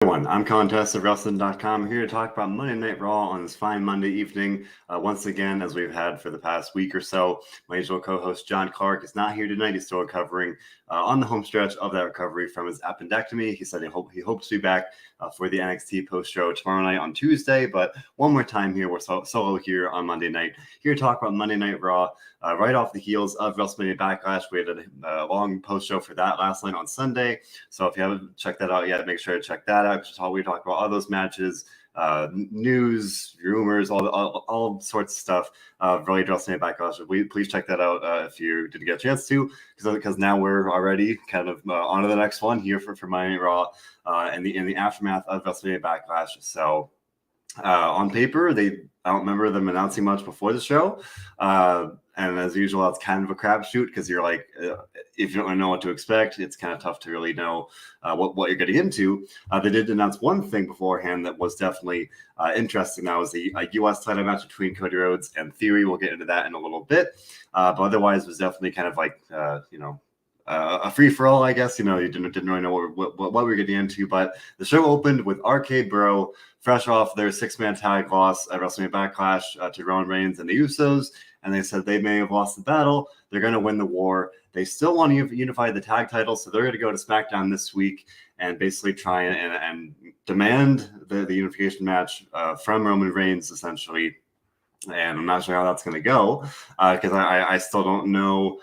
Everyone, I'm Colin Tessier of WrestleZone.com, here to talk about Monday Night Raw on this fine Monday evening. Once again, as we've had for the past week or so, my usual co-host John Clark is not here tonight. He's still recovering on the home stretch of that recovery from his appendectomy. He said he hopes to be back for the NXT post-show tomorrow night on Tuesday. But one more time here, we're solo here on Monday night, here to talk about Monday Night Raw. Right off the heels of WrestleMania Backlash, we had a long post-show for that last night on Sunday. So if you haven't checked that out yet, make sure to check that out. We talk about all those matches, news, rumors, all sorts of stuff related to WrestleMania Backlash. Please check that out if you didn't get a chance to, because now we're already kind of on to the next one here for Monday Night Raw in the aftermath of WrestleMania Backlash. So on paper, I don't remember them announcing much before the show. And as usual, it's kind of a crapshoot because you're like, if you don't know what to expect, it's kind of tough to really know what you're getting into. They did announce one thing beforehand that was definitely interesting. That was a U.S. title match between Cody Rhodes and Theory. We'll get into that in a little bit. But otherwise, it was definitely kind of like, a free-for-all, I guess. You didn't really know what we were getting into. But the show opened with RK Bro, fresh off their six-man tag loss at WrestleMania Backlash to Roman Reigns and the Usos. And they said they may have lost the battle. They're going to win the war. They still want to unify the tag titles, so they're going to go to SmackDown this week and basically try and demand the unification match from Roman Reigns, essentially. And I'm not sure how that's going to go because I still don't know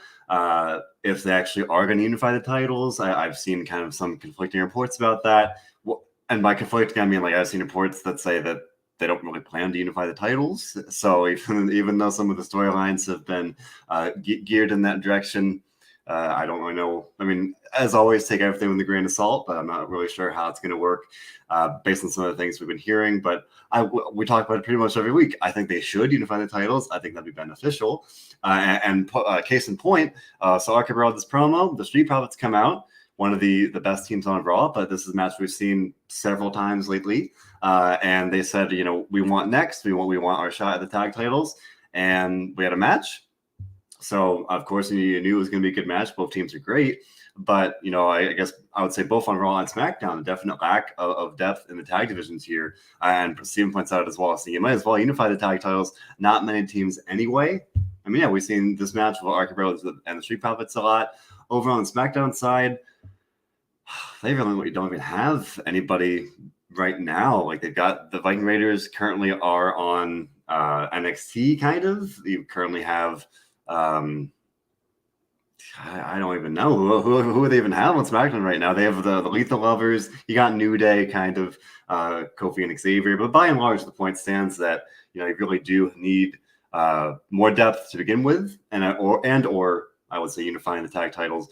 if they actually are going to unify the titles. I've seen kind of some conflicting reports about that. And by conflicting, I mean, like, I've seen reports that say that they don't really plan to unify the titles. So even though some of the storylines have been geared in that direction, I don't really know. I mean, as always, take everything with a grain of salt, but I'm not really sure how it's going to work based on some of the things we've been hearing. But we talk about it pretty much every week. I think they should unify the titles. I think that'd be beneficial. And case in point, so RK Bro this promo, the Street Profits come out. One of the best teams on Raw, but this is a match we've seen several times lately. And they said, we want next. We want our shot at the tag titles. And we had a match. So, of course, you knew it was going to be a good match. Both teams are great. But, I guess I would say both on Raw and SmackDown, a definite lack of depth in the tag divisions here. And Steven points out as well, so you might as well unify the tag titles. Not many teams anyway. I mean, yeah, we've seen this match with RK Bro and the Street Profits a lot. Over on the SmackDown side, they really don't even have anybody right now. Like, they've got the Viking Raiders currently are on NXT, kind of. You currently have I don't even know who they even have on SmackDown right now. They have the Lethal Lovers. You got New Day, kind of, Kofi and Xavier. But by and large, the point stands that you really do need more depth to begin with, or I would say unifying the tag titles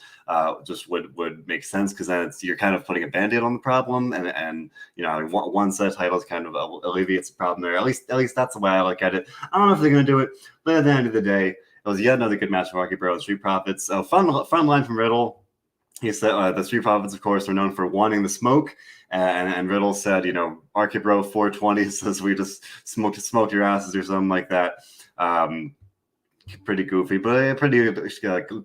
just would make sense, because then you're kind of putting a Band-Aid on the problem, and one set of titles kind of alleviates the problem there. At least that's the way I look at it. I don't know if they're going to do it, but at the end of the day, it was yet another good match for RK Bro and Street Profits. Fun line from Riddle. He said the Street Profits, of course, are known for wanting the smoke, and Riddle said, RK Bro 420 says we just smoked your asses or something like that. Pretty goofy, but a pretty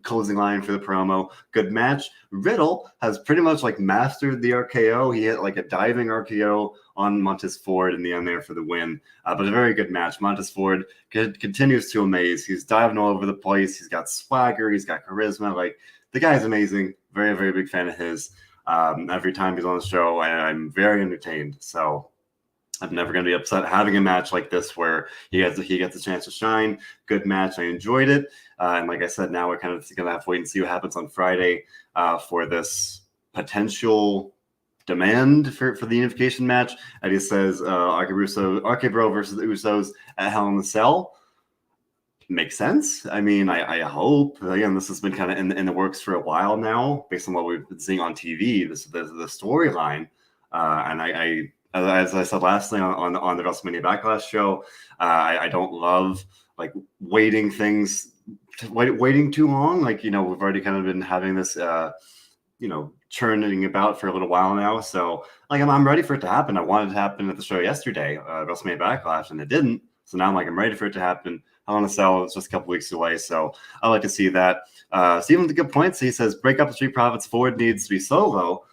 closing line for the promo. Good match. Riddle has pretty much mastered the RKO. He hit a diving RKO on Montez Ford in the end there for the win. But a very good match. Montez Ford continues to amaze. He's diving all over the place. He's got swagger. He's got charisma. The guy's amazing. Very, very big fan of his. Every time he's on the show, I'm very entertained. So I'm never going to be upset having a match like this where he gets a chance to shine. Good match. I enjoyed it. And like I said, now we're kind of going to have to wait and see what happens on Friday for this potential demand for the unification match. And he says RK Bro versus the Usos at Hell in the Cell. Makes sense. I mean, I hope. Again, this has been kind of in the works for a while now, based on what we've been seeing on TV, the storyline. And as I said last night on the WrestleMania Backlash show, I don't love waiting too long. We've already kind of been having this, churning about for a little while now. So I'm ready for it to happen. I wanted it to happen at the show yesterday, WrestleMania Backlash, and it didn't. So now I'm ready for it to happen. Hell in a Cell is just a couple weeks away, so I like to see that. Steven with the good points. He says break up the Street Profits. Ford needs to be solo.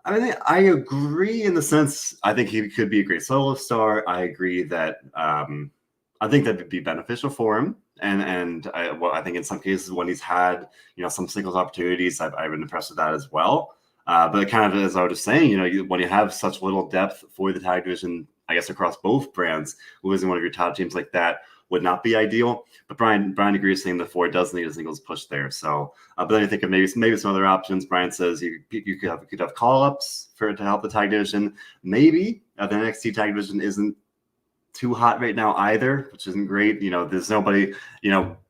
I mean, I agree in the sense I think he could be a great solo star. I agree that I think that would be beneficial for him. And I think in some cases when he's had some singles opportunities, I've been impressed with that as well. But kind of as I was just saying, when you have such little depth for the tag division, I guess across both brands, losing one of your top teams like that would not be ideal. But Brian agrees, saying the Ford does need a singles push there. So, but then I think of maybe some other options. Brian says you could have call ups to help the tag division. Maybe the NXT tag division isn't too hot right now either, which isn't great. There's nobody.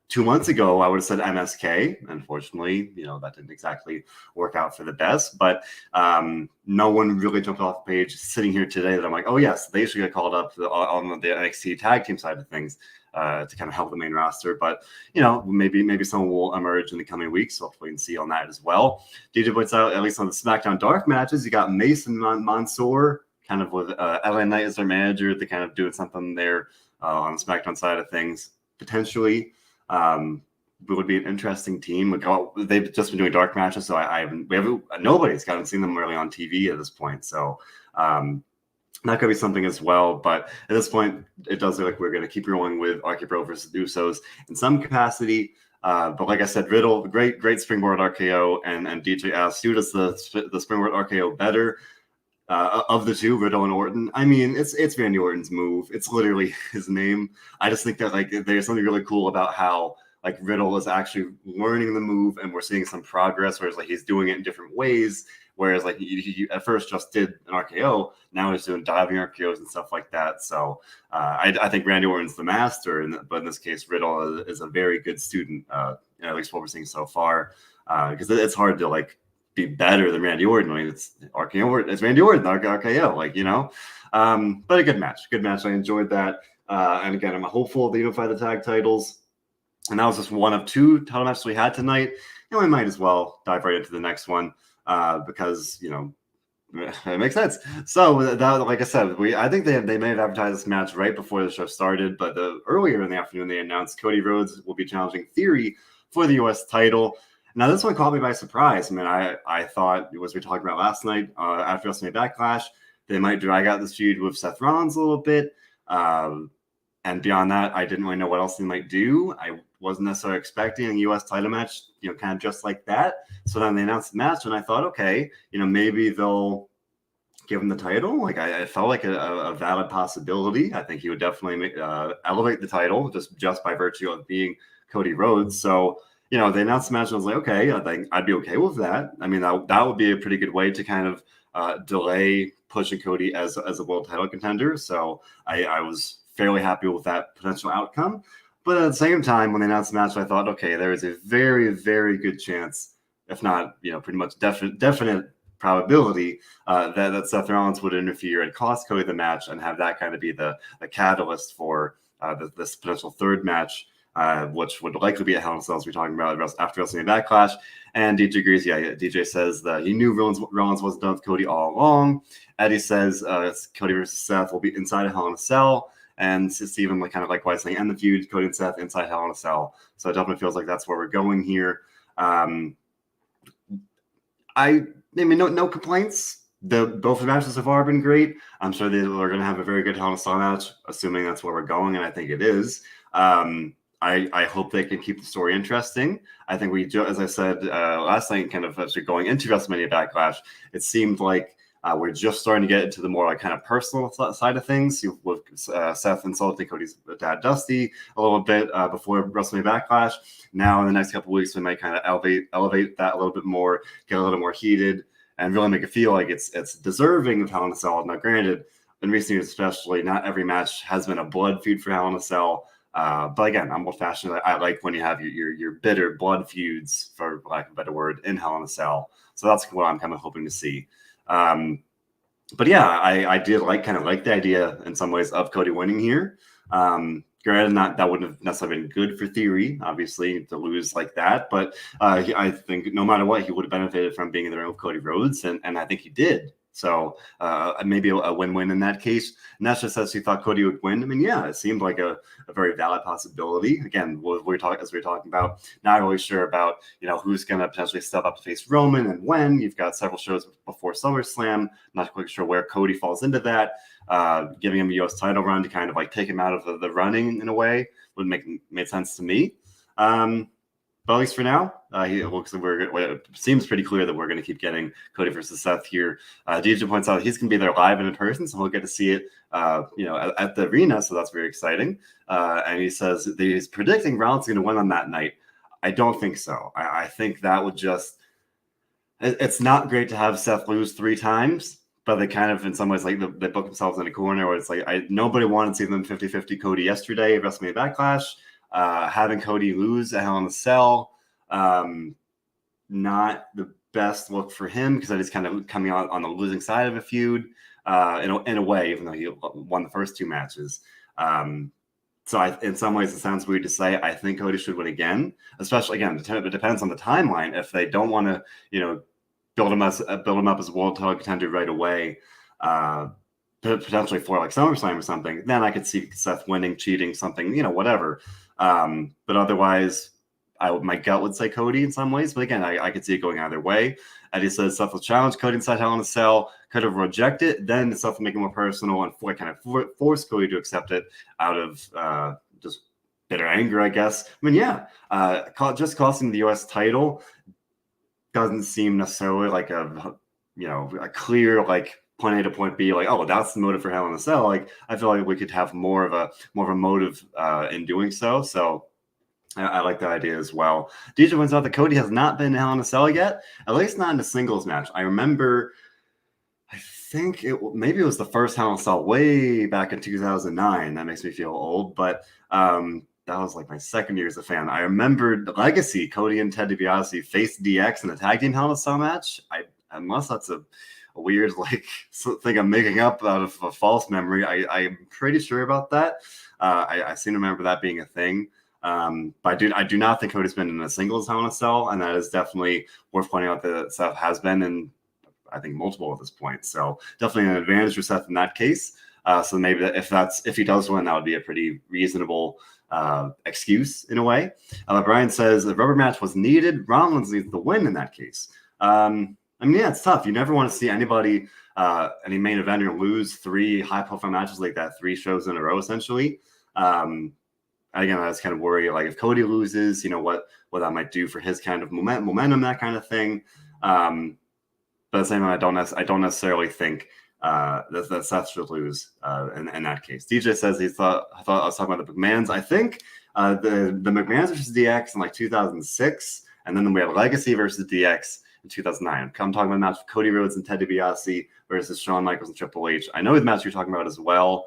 2 months ago, I would have said MSK. Unfortunately, that didn't exactly work out for the best. But no one really jumped off the page sitting here today that I'm like, oh yes, they should get called up on the NXT tag team side of things to kind of help the main roster. But maybe someone will emerge in the coming weeks. So hopefully we can see on that as well. DJ points out, at least on the SmackDown Dark matches, you got Mason Mansoor kind of with LA Knight as their manager. They're kind of doing something there on the SmackDown side of things potentially. It would be an interesting team. They've just been doing dark matches, so nobody's gotten seen them really on TV at this point. So that could be something as well. But at this point, it does look like we're going to keep rolling with RK-Bro versus Usos in some capacity. But like I said, Riddle, great springboard RKO, and DJ asked, who does the springboard RKO better? Of the two, Riddle and Orton, I mean, it's Randy Orton's move. It's literally his name. I just think that there's something really cool about how Riddle is actually learning the move, and we're seeing some progress. Whereas he's doing it in different ways. Whereas he at first just did an RKO, now he's doing diving RKOs and stuff like that. So I think Randy Orton's the master, but in this case, Riddle is a very good student. At least what we're seeing so far, because it's hard to be better than Randy Orton. It's RKO. It's Randy Orton, RKO. But a good match. I enjoyed that. And again, I'm hopeful they unify the tag titles. And that was just one of two title matches we had tonight. We might as well dive right into the next one because it makes sense. So that, like I said, I think they may have advertised this match right before the show started, but earlier in the afternoon they announced Cody Rhodes will be challenging Theory for the U.S. title. Now, this one caught me by surprise. I mean, I thought, as we talked about last night, after WrestleMania Backlash, they might drag out this feud with Seth Rollins a little bit. And beyond that, I didn't really know what else they might do. I wasn't necessarily expecting a U.S. title match, kind of just like that. So then they announced the match, and I thought, okay, maybe they'll give him the title. I felt like a valid possibility. I think he would definitely elevate the title just by virtue of being Cody Rhodes. So, they announced the match, and I was like, okay, I think I'd be okay with that. I mean, that would be a pretty good way to kind of delay pushing Cody as a world title contender. So I was fairly happy with that potential outcome. But at the same time, when they announced the match, I thought, okay, there is a very, very good chance, if not, pretty much definite probability that Seth Rollins would interfere and cost Cody the match and have that kind of be the catalyst for this potential third match. Which would likely be a Hell in a Cell, as we're talking about after WrestleMania Backlash. And DJ agrees. Yeah, DJ says that he knew Rollins wasn't done with Cody all along. Eddie says Cody versus Seth will be inside a Hell in a Cell. And Steven kind of likewise saying, end the feud, Cody and Seth inside Hell in a Cell. So it definitely feels like that's where we're going here. I mean, no complaints. Both the matches so far have been great. I'm sure they are going to have a very good Hell in a Cell match, assuming that's where we're going, and I think it is. I hope they can keep the story interesting. I think as I said last night, kind of as we're going into WrestleMania Backlash, it seemed like we're just starting to get into the more kind of personal side of things with Seth insulting Cody's dad, Dusty, a little bit before WrestleMania Backlash. Now in the next couple of weeks, we might kind of elevate that a little bit more, get a little more heated, and really make it feel like it's deserving of Hell in a Cell. Now, granted, in recent years especially, not every match has been a blood feud for Hell in a Cell. But again, I'm old-fashioned. I like when you have your bitter blood feuds, for lack of a better word, in Hell in a Cell. So that's what I'm kind of hoping to see. But yeah, I did kind of like the idea in some ways of Cody winning here. Granted, that wouldn't have necessarily been good for Theory, obviously, to lose like that. But I think no matter what, he would have benefited from being in the ring with Cody Rhodes, and I think he did. So maybe a win-win in that case. And that's just as he thought Cody would win. I mean, yeah, it seemed like a very valid possibility. Again, as we're talking about, not really sure about, who's going to potentially step up to face Roman and when. You've got several shows before SummerSlam. Not quite sure where Cody falls into that. Giving him a U.S. title run to kind of like take him out of the running in a way would made sense to me. But at least for now, it seems pretty clear that we're going to keep getting Cody versus Seth here. DJ points out he's going to be there live and in person, so we'll get to see it, at the arena. So that's very exciting. And he says that he's predicting Rollins going to win on that night. I don't think so. I think that would it's not great to have Seth lose 3 times, but they kind of, in some ways, like they book themselves in a corner where it's like, nobody wanted to see them 50-50 Cody yesterday at WrestleMania Backlash. Having Cody lose at Hell in a Cell, not the best look for him because he's kind of coming out on the losing side of a feud in a way, even though he won the first 2 matches. So in some ways, it sounds weird to say I think Cody should win again, especially, again, it depends on the timeline. If they don't want to, build him up as a world title contender right away, potentially for like SummerSlam or something, then I could see Seth winning, cheating, something, whatever. But otherwise, my gut would say Cody in some ways. But again, I could see it going either way. And he says Seth will challenge Cody inside Hell in a Cell, could have rejected it, then Seth will make it more personal and force Cody to accept it out of just bitter anger, I guess. I mean, yeah, just costing the U.S. title doesn't seem necessarily like a clear like point A to point B, like, oh, that's the motive for Hell in a Cell. Like, I feel like we could have more of a motive in doing so. So I like that idea as well. DJ points out that Cody has not been in Hell in a Cell yet, at least not in a singles match. I remember, I think maybe it was the first Hell in a Cell way back in 2009. That makes me feel old, but that was like my second year as a fan. I remember the Legacy, Cody and Ted DiBiase faced DX in a tag team Hell in a Cell match. Unless that's a weird thing I'm making up out of a false memory. I'm pretty sure about that. I seem to remember that being a thing. But I do not think Cody's been in a singles Hell in a Cell, and that is definitely worth pointing out that Seth has been in, I think, multiple at this point. So definitely an advantage for Seth in that case. So maybe if he does win, that would be a pretty reasonable excuse in a way. Brian says the rubber match was needed. Rollins needs the win in that case. I mean, yeah, it's tough. You never want to see anybody, any main eventer, lose 3 high-profile matches like that, 3 shows in a row, essentially. Again, I was kind of worried, like, if Cody loses, what that might do for his kind of momentum, that kind of thing. But at the same time, I don't necessarily think that Seth should lose in that case. DJ says I thought I was talking about the McMahons. I think the McMahons versus DX in like 2006, and then we had Legacy versus DX in 2009. I'm talking about a match of Cody Rhodes and Ted DiBiase versus Shawn Michaels and Triple H. I know the match you're talking about as well.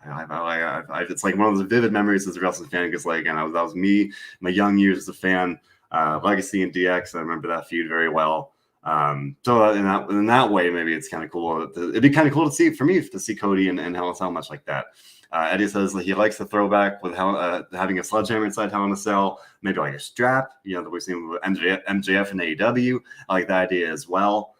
It's like one of those vivid memories as a wrestling fan because, like, again, that was me, my young years as a fan. Legacy and DX, I remember that feud very well. So in that way, maybe it's kind of cool. It'd be kind of cool to see Cody and Hell in a Cell much like that. Eddie says that he likes the throwback with having a sledgehammer inside Hell in a Cell, maybe like a strap, that we've seen with MJF and AEW. I like that idea as well.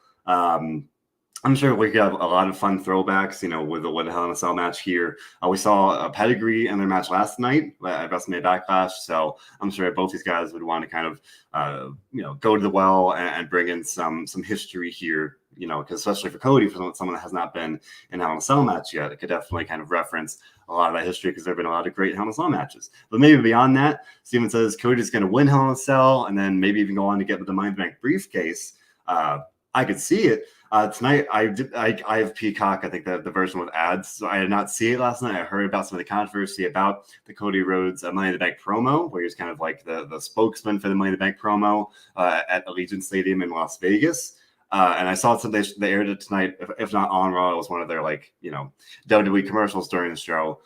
I'm sure we could have a lot of fun throwbacks, with the Hell in a Cell match here. We saw a Pedigree in their match last night at WrestleMania Backlash, so I'm sure both these guys would want to kind of, go to the well and bring in some history here, because especially for Cody, for someone that has not been in a Hell in a Cell match yet, it could definitely kind of reference a lot of that history because there have been a lot of great Hell in a Cell matches. But maybe beyond that, Steven says Cody's going to win Hell in a Cell and then maybe even go on to get the Money in the Bank briefcase. I could see it. Tonight, I have Peacock, I think the version with ads. So I did not see it last night. I heard about some of the controversy about the Cody Rhodes Money in the Bank promo, where he was kind of like the spokesman for the Money in the Bank promo at Allegiant Stadium in Las Vegas. And I saw something they aired it tonight, if not on Raw. It was one of their WWE commercials during the show.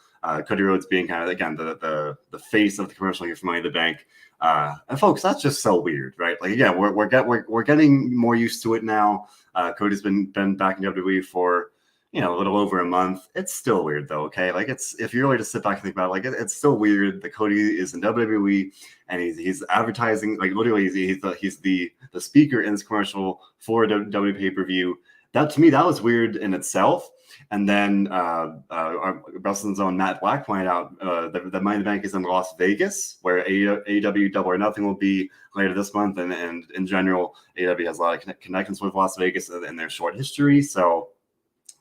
Cody Rhodes being kind of, again, the face of the commercial here for Money in the Bank. And folks, that's just so weird, right? Like, again, we're getting more used to it now. Cody's been back in WWE for a little over a month. It's still weird though. Okay, like if you really just sit back and think about it, like it's still weird that Cody is in WWE and he's advertising, like literally he's the speaker in this commercial for a WWE pay-per-view. that to me, that was weird in itself. And then our WrestleZone Matt Black pointed out the Money in the Bank is in Las Vegas, where AEW Double or Nothing will be later this month. And in general, AEW has a lot of connections with Las Vegas in their short history. So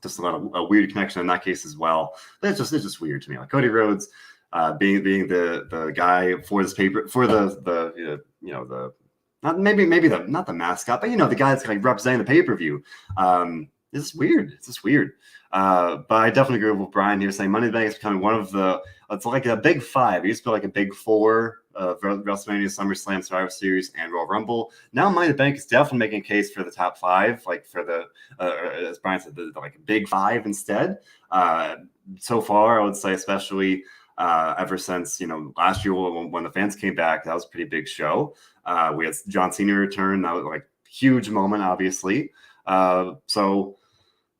just a weird connection in that case as well. But it's just weird to me. Like Cody Rhodes being the guy for this paper, for the not the mascot, but the guy that's like representing the pay-per-view. It's just weird. It's just weird. But I definitely agree with Brian here saying Money in the Bank is becoming one of it's like a big five. It used to be like a big four of WrestleMania, SummerSlam, Survivor Series, and Royal Rumble. Now Money in the Bank is definitely making a case for the top five, like for the, as Brian said, like a big five instead. So far, I would say, especially ever since, last year when the fans came back, that was a pretty big show. We had John Cena return. That was like huge moment, obviously. So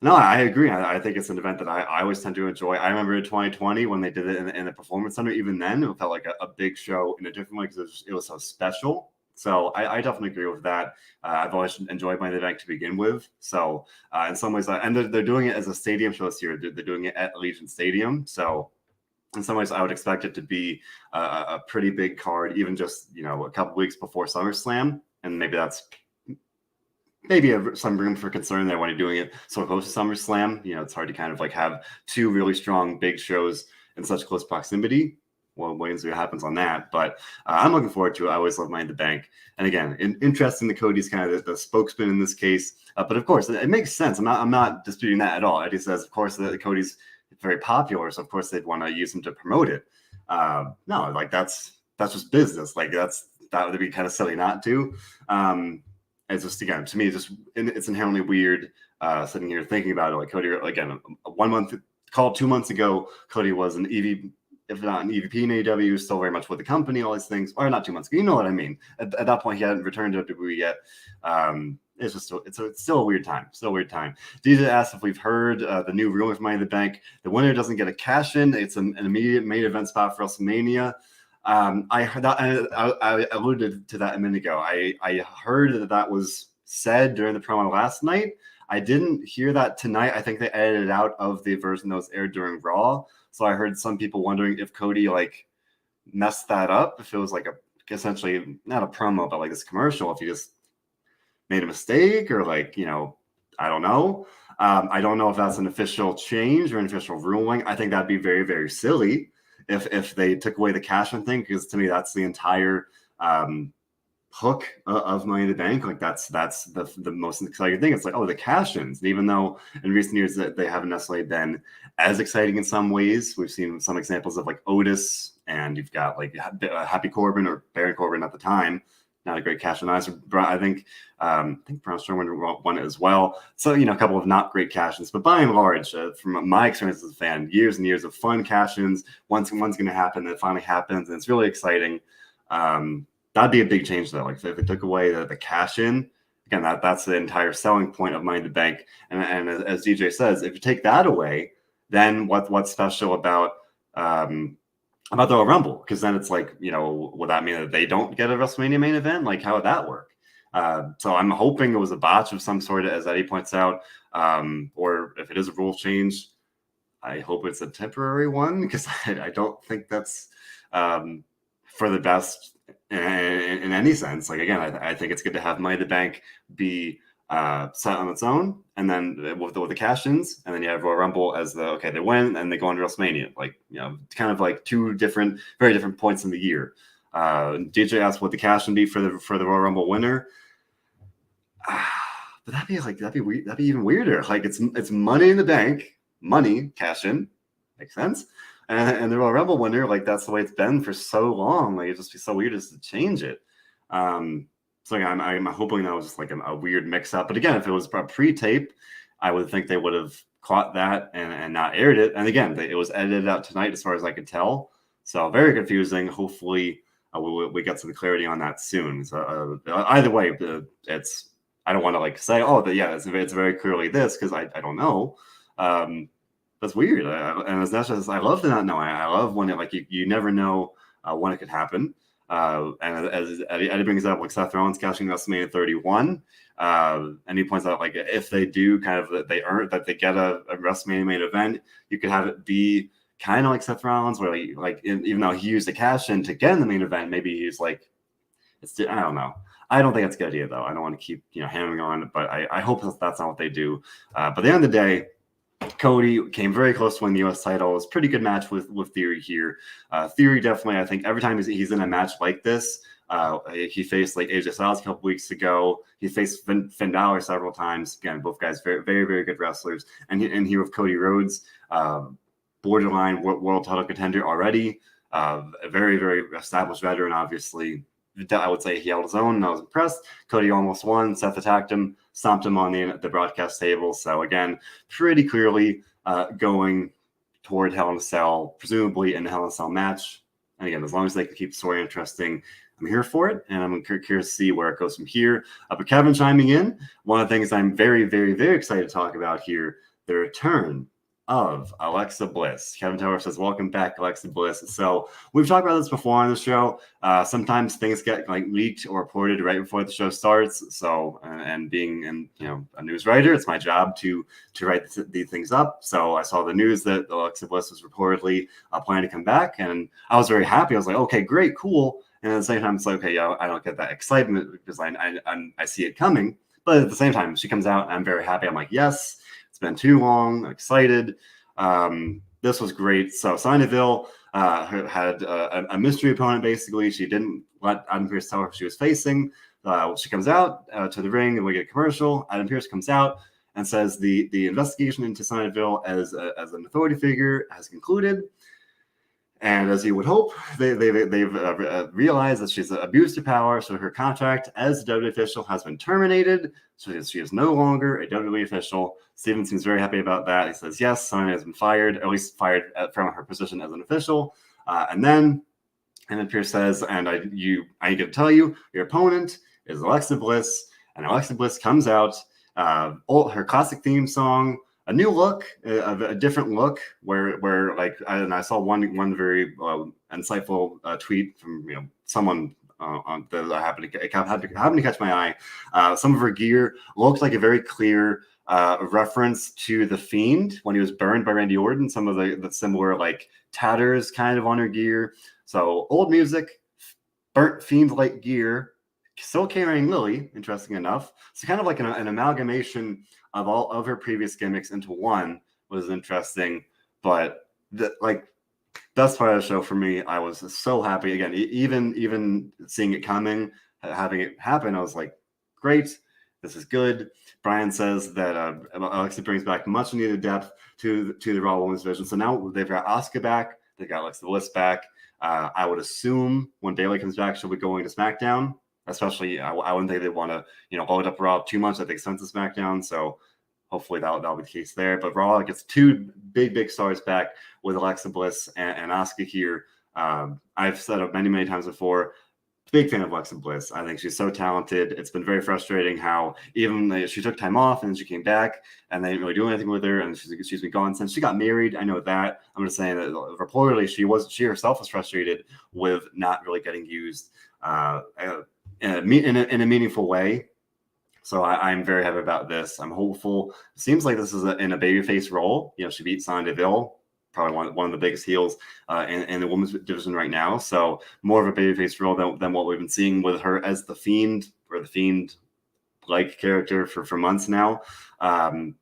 no, I agree. I think it's an event that I always tend to enjoy. I remember in 2020 when they did it in the Performance Center. Even then, it felt like a big show in a different way because it was so special. So I definitely agree with that. I've always enjoyed my event to begin with. So in some ways, and they're doing it as a stadium show this year. They're doing it at Allegiant Stadium. So in some ways, I would expect it to be a pretty big card, even just a couple weeks before SummerSlam, and maybe that's some room for concern there when you're doing it so close to SummerSlam. It's hard to kind of like have two really strong big shows in such close proximity. Well, wait and see what happens on that. But I'm looking forward to it. I always love Money in the Bank. And again, interesting that Cody's kind of the spokesman in this case. But of course, it makes sense. I'm not disputing that at all. Eddie says, of course, that Cody's very popular, so of course they'd want to use him to promote it. No, like that's just business. Like that would be kind of silly not to. It's just, again, to me, it's inherently weird sitting here thinking about it. Like Cody, again, 1 month, called 2 months ago, Cody was an EV, if not an EVP in AEW, still very much with the company, all these things. Or not 2 months ago, you know what I mean. At that point, he hadn't returned to WWE yet. It's still a weird time. Still a weird time. DJ asked if we've heard the new rumor for Money in the Bank. The winner doesn't get a cash in. It's an immediate main event spot for WrestleMania. I heard that. I alluded to that a minute ago. I heard that was said during the promo last night. I didn't hear that tonight. I think they edited it out of the version that was aired during Raw. So I heard some people wondering if Cody like messed that up. If it was like essentially not a promo, but like this commercial. If he just made a mistake or like I don't know. I don't know if that's an official change or an official ruling. I think that'd be very, very silly if they took away the cash-in thing, because to me that's the entire hook of Money in the Bank. Like that's the most exciting thing. It's like, oh, the cash-ins. And even though in recent years that they haven't necessarily been as exciting in some ways, we've seen some examples of like Otis, and you've got like Happy Corbin or Baron Corbin at the time. Not a great cash-in. I think Braun Strowman won it as well. So, a couple of not great cash-ins. But by and large, from my experience as a fan, years and years of fun cash-ins. One's going to happen, that finally happens, and it's really exciting. That'd be a big change, though. Like if they took away the cash-in, again, that's the entire selling point of Money in the Bank. And as DJ says, if you take that away, then what's special about the Royal Rumble? Because then it's like, would that mean that they don't get a WrestleMania main event? Like, how would that work? So I'm hoping it was a botch of some sort, as Eddie points out, or if it is a rule change, I hope it's a temporary one, because I don't think that's for the best in any sense. Like, again, I think it's good to have Money in the Bank be set on its own, and then with the cash-ins, and then you have Royal Rumble as they win and they go on to WrestleMania. Like, kind of like two very different points in the year. DJ asked what the cash-in be for the Royal Rumble winner. But that'd be even weirder. Like it's Money in the Bank, money cash-in, makes sense. And the Royal Rumble winner, like that's the way it's been for so long. Like it'd just be so weird just to change it. So again, I'm hoping that was just like a weird mix-up. But again, if it was a pre-tape, I would think they would have caught that and not aired it. And again, it was edited out tonight, as far as I could tell. So very confusing. Hopefully, we get some clarity on that soon. So either way, I don't want to say, it's very clearly this, because I don't know. That's weird. And as much as I love to not know, I love when it you never know when it could happen. And as Eddie brings up, like Seth Rollins catching WrestleMania 31, and he points out like if they do kind of that they get a WrestleMania main event, you could have it be kind of like Seth Rollins, where even though he used the cash in to get in the main event, maybe he's like, I don't know. I don't think it's a good idea though. I don't want to keep hammering on it, but I hope that's not what they do. But at the end of the day, Cody came very close to winning the U.S. title. It was a pretty good match with Theory here. Theory definitely, I think every time he's in a match like this, he faced like AJ Styles a couple weeks ago. He faced Finn Balor several times. Again, both guys very, very, very good wrestlers. And here with Cody Rhodes, borderline world title contender already. A very, very established veteran, obviously. I would say he held his own, and I was impressed. Cody almost won. Seth attacked him, stomped him on the broadcast table. So again, pretty clearly going toward Hell in a Cell, presumably in a Hell in a Cell match. And again, as long as they can keep the story interesting, I'm here for it, and I'm curious to see where it goes from here. But Kevin chiming in, one of the things I'm very, very, very excited to talk about here, the return of Alexa Bliss. Kevin Taylor says, welcome back, Alexa Bliss. So we've talked about this before on the show. Sometimes things get like leaked or reported right before the show starts. So, and being a news writer, it's my job to write these things up. So I saw the news that Alexa Bliss was reportedly planning to come back, and I was very happy. I was like, okay, great, cool. And at the same time, it's like, okay, I don't get that excitement because I see it coming. But at the same time, she comes out and I'm very happy. I'm like, yes, it's been too long. I'm excited. This was great. So Sonya Deville had a mystery opponent, basically. She didn't let Adam Pearce tell her who she was facing. She comes out to the ring and we get a commercial. Adam Pearce comes out and says the investigation into Sonya Deville as an authority figure has concluded. And as you would hope, they've realized that she's abused her power, so her contract as a WWE official has been terminated. So she is no longer a WWE official. Steven seems very happy about that. He says, yes, Sonya has been fired, at least fired from her position as an official. And then Pierce says, and I need to tell you, your opponent is Alexa Bliss. And Alexa Bliss comes out, her classic theme song, a new look, a different look, where like I saw one very insightful tweet from someone on that happened to catch my eye. Some of her gear looked like a very clear reference to The Fiend when he was burned by Randy Orton. Some of the similar like tatters kind of on her gear. So old music, burnt Fiend-like gear, still carrying Lily, interesting enough. So kind of like an amalgamation of all of her previous gimmicks into one was interesting. But best part of the show for me, I was so happy. Again, even seeing it coming, having it happen, I was like, great, this is good. Brian says that Alexa brings back much needed depth to the Raw Women's division. So now they've got Asuka back, they've got Alexa Bliss back. I would assume when Bayley comes back, she'll be going to SmackDown. Especially, I wouldn't think they want to, load up Raw too much at the expense of SmackDown. So hopefully that'll be the case there. But Raw gets two big stars back with Alexa Bliss and Asuka here. I've said it many times before. Big fan of Alexa Bliss. I think she's so talented. It's been very frustrating how even she took time off and then she came back and they didn't really do anything with her, and she's been gone since she got married. I know that. I'm just saying that reportedly she herself was frustrated with not really getting used in a meaningful way. So I'm very happy about this. I'm hopeful. It seems like this is in a babyface role. She beat Sonya Deville, probably one of the biggest heels in the women's division right now. So more of a babyface role than what we've been seeing with her as the Fiend, or the Fiend-like character for months now,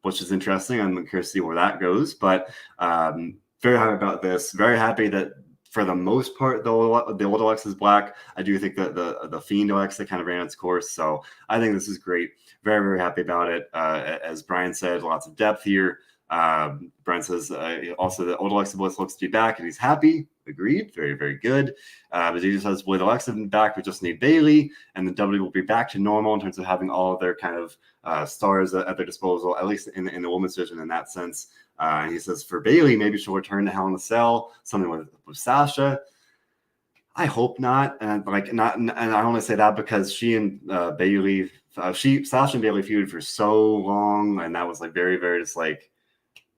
which is interesting. I'm curious to see where that goes. But very happy about this. Very happy that for the most part, the old Alexa is black. I do think that the Fiend Alexa kind of ran its course. So I think this is great. Very, very happy about it. As Brian said, lots of depth here. Brian says also that old Alexa Bliss looks to be back and he's happy. Agreed. Very, very good. But he says with Alexa back, we just need Bayley, and the WWE will be back to normal in terms of having all of their kind of stars at their disposal, at least in the women's division in that sense. He says for Bayley, maybe she'll return to Hell in a Cell, something with Sasha. I hope not, and I only say that because she and Bayley, Sasha and Bayley feuded for so long, and that was like very, very just like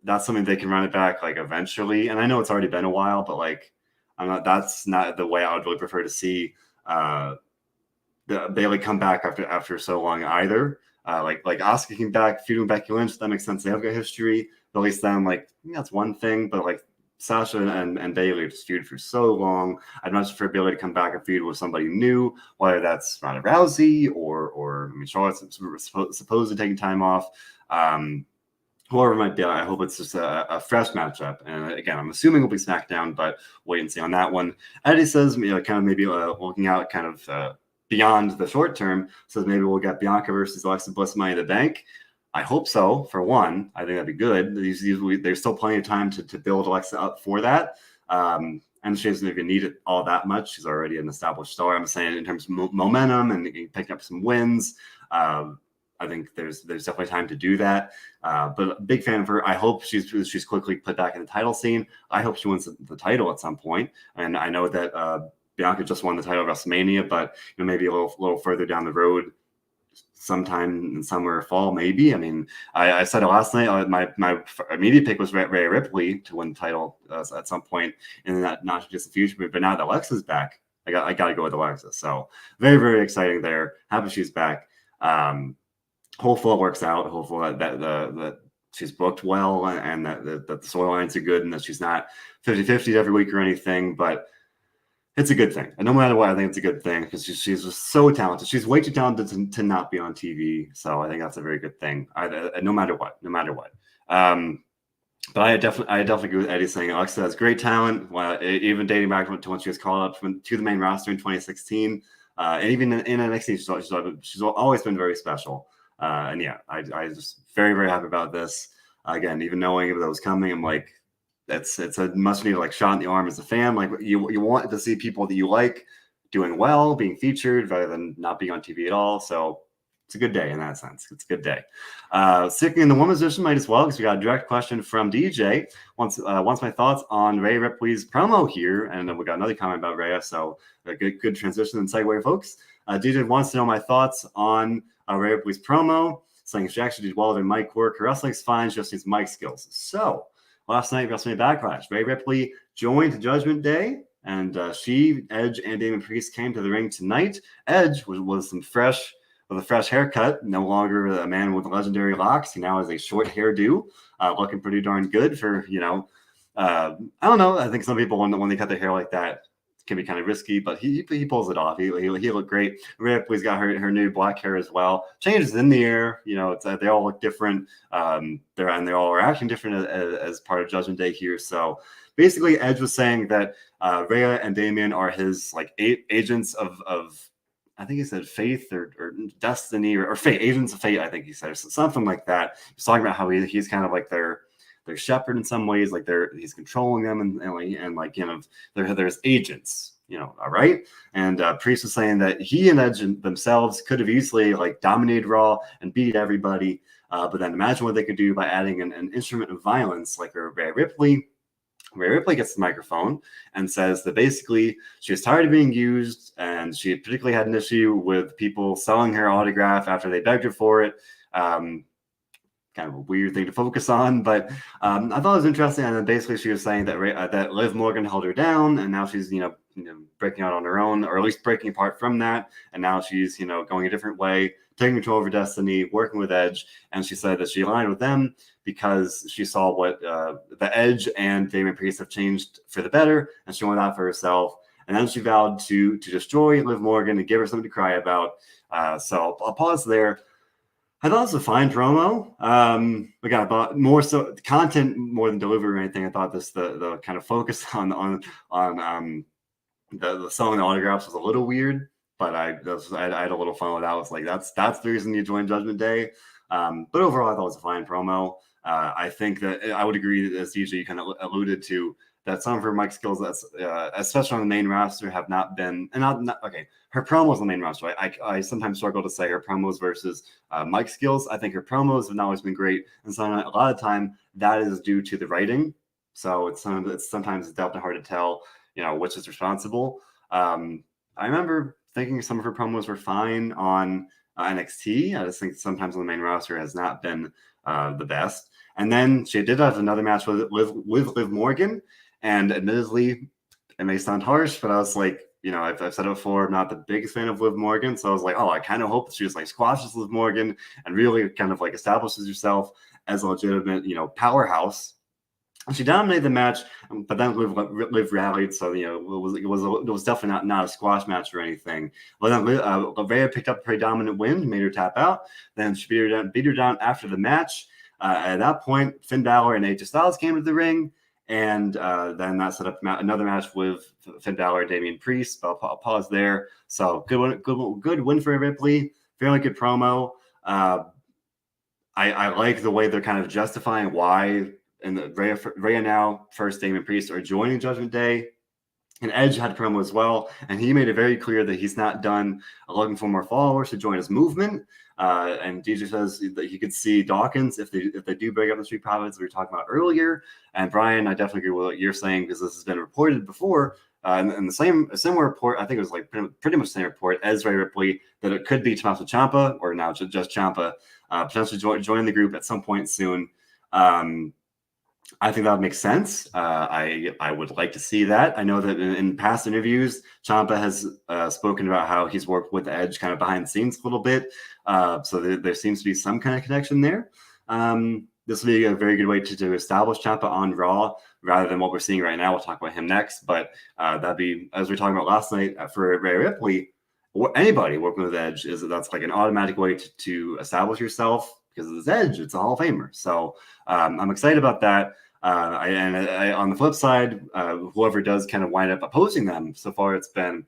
that's something they can run it back like eventually. And I know it's already been a while, but like that's not the way I would really prefer to see Bayley come back after so long either. Like Asuka came back, feuding Becky Lynch, that makes sense. They have got history. But at least then, like, that's one thing. But like Sasha and Bayley just feuded for so long. I'd much prefer Bayley to come back and feud with somebody new, whether that's Ronda Rousey or I mean, Charlotte's supposed to taking time off. Whoever it might be, I hope it's just a fresh matchup. And again, I'm assuming it'll be SmackDown, but wait and see on that one. Eddie says, kind of maybe looking out kind of beyond the short term, says maybe we'll get Bianca versus Alexa Bliss Money in the Bank. I hope so, for one. I think that'd be good. There's still plenty of time to build Alexa up for that. And she doesn't even need it all that much. She's already an established star. I'm saying in terms of momentum and picking up some wins. I think there's definitely time to do that. But big fan of her. I hope she's quickly put back in the title scene. I hope she wins the title at some point. And I know that Bianca just won the title of WrestleMania, but maybe a little further down the road, sometime in summer or fall, maybe. I mean, I said it last night. My immediate pick was Rhea Ripley to win the title at some point in that not just the future, but now that Alexa's back, I got to go with Alexa. So very, very exciting there. Happy she's back. Hopefully it works out. Hopefully that she's booked well and that the storylines are good and that she's not 50-50 every week or anything. But it's a good thing. And no matter what, I think it's a good thing because she's just so talented. She's way too talented to not be on TV. So I think that's a very good thing. No matter what. But I definitely agree with Eddie saying Alexa has great talent. Well, even dating back to when she was called up to the main roster in 2016. And even in NXT, she's always been very special. And yeah, I just very, very happy about this. Again, even knowing that was coming, I'm like, it's a must need like shot in the arm as a fan. Like you want to see people that you like doing well, being featured rather than not being on TV at all. So it's a good day in that sense. It's a good day. Sticking in the women's division might as well because we got a direct question from DJ. Wants my thoughts on Rhea Ripley's promo here, and then we got another comment about Rhea. So a good transition and segue, folks. DJ wants to know my thoughts on Rhea Ripley's promo, saying she actually did well with her mic work. Her wrestling's fine, she just needs mic skills. So last night, WrestleMania Backlash, Rhea Ripley joined Judgment Day, and she, Edge, and Damon Priest came to the ring tonight. Edge was with a fresh haircut, no longer a man with legendary locks. He now has a short hairdo, looking pretty darn good for, I don't know. I think some people, when they cut their hair like that, it can be kind of risky, but he pulls it off. He looked great. Ripley's got her new black hair as well. Changes in the air. They all look different. They're all acting different as part of Judgment Day here. So basically, Edge was saying that Rhea and Damien are his like agents of I think he said faith or destiny or fate, agents of fate. I think he said something like that. He's talking about how he's kind of like their shepherd in some ways, like he's controlling them and like they're his agents, all right. And Priest was saying that he and Edge themselves could have easily like dominated Raw and beat everybody, but then imagine what they could do by adding an instrument of violence like Rhea Ripley. Rhea Ripley gets the microphone and says that basically she was tired of being used, and she particularly had an issue with people selling her autograph after they begged her for it. Kind of a weird thing to focus on, but I thought it was interesting. And then basically she was saying that Liv Morgan held her down, and now she's breaking out on her own, or at least breaking apart from that. And now she's going a different way, taking control of her destiny, working with Edge. And she said that she aligned with them because she saw what the Edge and Damien Priest have changed for the better, and she wanted that for herself. And then she vowed to destroy Liv Morgan and give her something to cry about. So I'll pause there. I thought it was a fine promo. Again, I thought more so content more than delivery or anything. I thought the kind of focus on the selling the autographs was a little weird, but I had a little fun with that. I was like, that's the reason you joined Judgment Day. But overall, I thought it was a fine promo. I think that I would agree that, as DJ you kind of alluded to, that some of her mic skills, that's especially on the main roster, have not been. And not okay. Her promos on the main roster, I sometimes struggle to say her promos versus mic skills. I think her promos have not always been great, and so a lot of time that is due to the writing. So it's sometimes definitely hard to tell, which is responsible. I remember thinking some of her promos were fine on NXT. I just think sometimes on the main roster has not been the best. And then she did have another match with Liv Morgan. And admittedly, it may sound harsh, but I was like, I've said it before, I'm not the biggest fan of Liv Morgan. So I was like, oh, I kind of hope she just like squashes Liv Morgan and really kind of like establishes herself as a legitimate, powerhouse. And she dominated the match, but then Liv rallied, so it was definitely not a squash match or anything. But then Rhea picked up a pretty dominant win, made her tap out. Then she beat her down after the match. At that point, Finn Balor and AJ Styles came to the ring, and then that set up another match with Finn Balor and Damian Priest. But I'll pause there. So good win for Ripley. Fairly good promo. I like the way they're kind of justifying why. And Rhea now, first Damian Priest are joining Judgment Day. And Edge had a promo as well. And he made it very clear that he's not done looking for more followers to join his movement. And DJ says that he could see Dawkins if they do break up the Street Profits we were talking about earlier. And Brian, I definitely agree with what you're saying because this has been reported before. And a similar report, I think it was like pretty much the same report as Rhea Ripley, that it could be Tommaso Ciampa, or now just Ciampa, potentially joining the group at some point soon. I think that would make sense. I would like to see that. I know that in past interviews, Ciampa has spoken about how he's worked with Edge kind of behind the scenes a little bit. So there seems to be some kind of connection there. This will be a very good way to establish Ciampa on Raw rather than what we're seeing right now. We'll talk about him next. But that'd be, as we were talking about last night, for Rhea Ripley, anybody working with Edge, that's like an automatic way to establish yourself. Because it's Edge, it's a Hall of Famer. So I'm excited about that. On the flip side, whoever does kind of wind up opposing them, so far it's been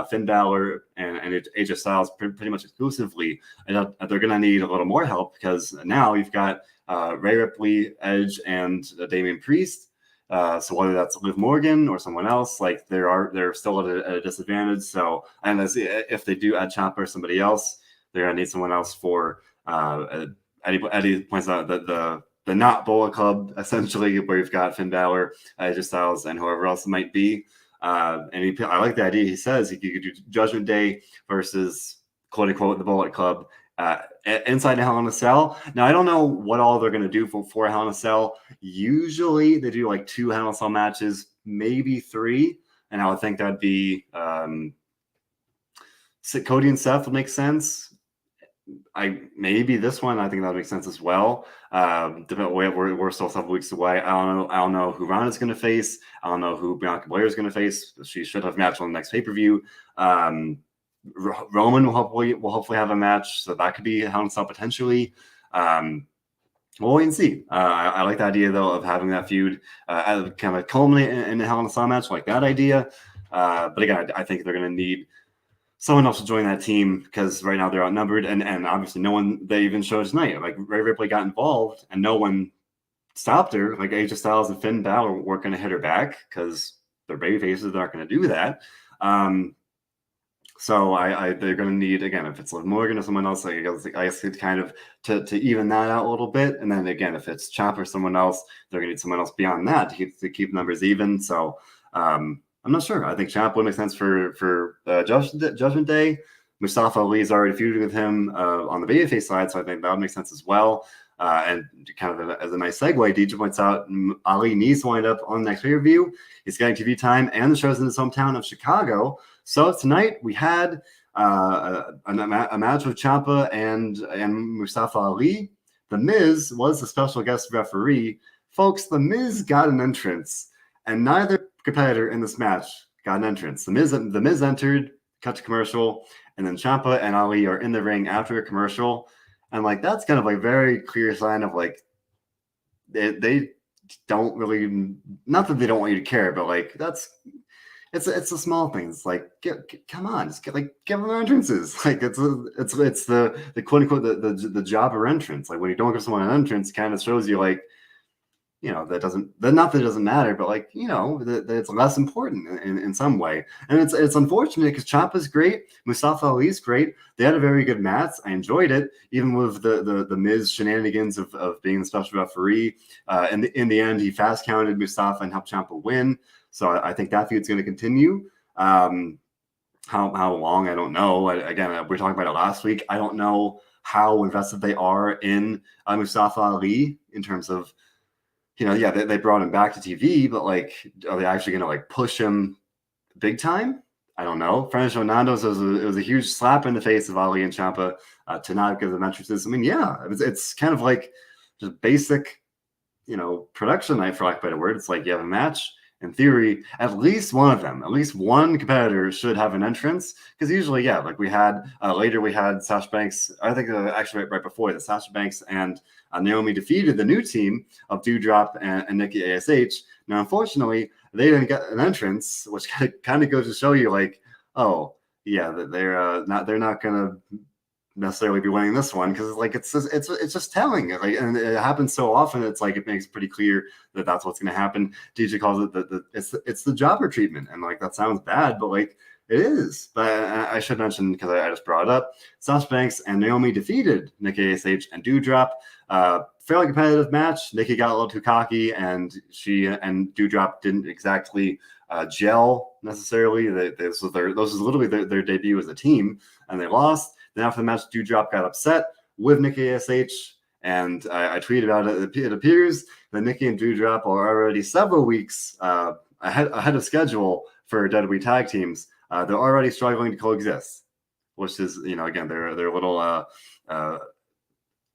Finn Balor and AJ Styles pretty much exclusively. And they're going to need a little more help because now you've got Rhea Ripley, Edge, and Damian Priest. So whether that's Liv Morgan or someone else, like they're still at a disadvantage. So and if they do add Ciampa or somebody else, they're going to need someone else for. Eddie points out that the not Bullet Club, essentially, where you've got Finn Balor, AJ Styles, and whoever else it might be. I like the idea. He says he could do Judgment Day versus quote unquote the Bullet Club inside Hell in a Cell. Now I don't know what all they're going to do for Hell in a Cell. Usually they do like 2 Hell in a Cell matches, maybe 3, and I would think that'd be Cody and Seth would make sense. Maybe this one, I think that makes sense as well. We're still several weeks away. I don't know who Ronda's going to face. I don't know who Bianca Belair is going to face. She should have a match on the next pay-per-view. Roman will hopefully have a match, so that could be Hell in a Cell potentially. We'll wait and see. I like the idea though of having that feud kind of culminate in a Hell in a Cell match. Like that idea. But again, I think they're going to need someone else to join that team because right now they're outnumbered, and obviously no one they even showed tonight. Like Rhea Ripley got involved, and no one stopped her. Like AJ Styles and Finn Balor weren't going to hit her back because they're baby faces. They're not going to do that. So they're going to need, again, if it's Liv Morgan or someone else, I guess it's kind of to even that out a little bit. And then again, if it's Ciampa or someone else, they're going to need someone else beyond that to keep numbers even. So I'm not sure. I think Ciampa would make sense for Judgment Day. Mustafa Ali's already feuded with him on the babyface side, so I think that would make sense as well. And kind of as a nice segue, DJ points out Ali needs to wind up on the next pay-per-view. He's getting TV time, and the show's in his hometown of Chicago. So tonight we had a match with Ciampa and Mustafa Ali. The Miz was the special guest referee. Folks, The Miz got an entrance, and neither competitor in this match got an entrance. The Miz entered, cut to commercial, and then Ciampa and Ali are in the ring after a commercial. And like that's kind of like very clear sign of like they don't really, not that they don't want you to care, but like it's the small things. Like come on, just give them their entrances. Like it's the quote unquote the jobber entrance. Like when you don't give someone an entrance, kind of shows you like, not that it doesn't matter, but like, that it's less important in some way. And it's unfortunate because Ciampa's great. Mustafa Ali's great. They had a very good match. I enjoyed it, even with the Miz shenanigans of being the special referee. In the end, he fast counted Mustafa and helped Ciampa win. So I think that feud's going to continue. How long, I don't know. Again, we were talking about it last week. I don't know how invested they are in Mustafa Ali in terms of, they brought him back to TV, but like, are they actually going to like push him big time? I don't know. Fernando Hernandez it was a huge slap in the face of Ali and Ciampa to not give them entrances. I mean, yeah, it's kind of like just basic, production night, for lack of a better word. It's like you have a match. In theory, at least one competitor should have an entrance. Because usually, yeah, like we had later, we had Sasha Banks. I think actually right before that, Sasha Banks and Naomi defeated the new team of Doudrop and Nikki ASH. Now, unfortunately, they didn't get an entrance, which kind of goes to show you, like, oh, yeah, they're not gonna necessarily be winning this one, because like it's just telling, like, and it happens so often. It's like it makes pretty clear that that's what's going to happen. DJ calls it it's the jobber treatment, and like that sounds bad, but like it is. But I should mention, because I just brought it up, Sasha Banks and Naomi defeated Nikki ASH and Doudrop. Fairly competitive match. Nikki got a little too cocky, and she and Doudrop didn't exactly gel necessarily. Those was literally their debut as a team, and they lost. Then after the match, Doudrop got upset with Nikki ASH, and I tweeted about it. It appears that Nikki and Doudrop are already several weeks ahead of schedule for WWE tag teams. They're already struggling to coexist, which is, again, they're a little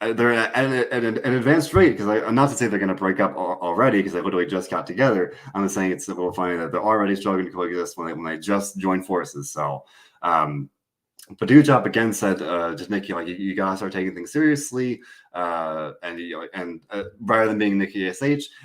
they're at an advanced rate, because I'm not to say they're going to break up already, because they literally just got together. I'm just saying it's a little funny that they're already struggling to coexist when they just joined forces. So, but Doudrop again said to Nikki, like, you gotta start taking things seriously, and rather than being Nikki ASH.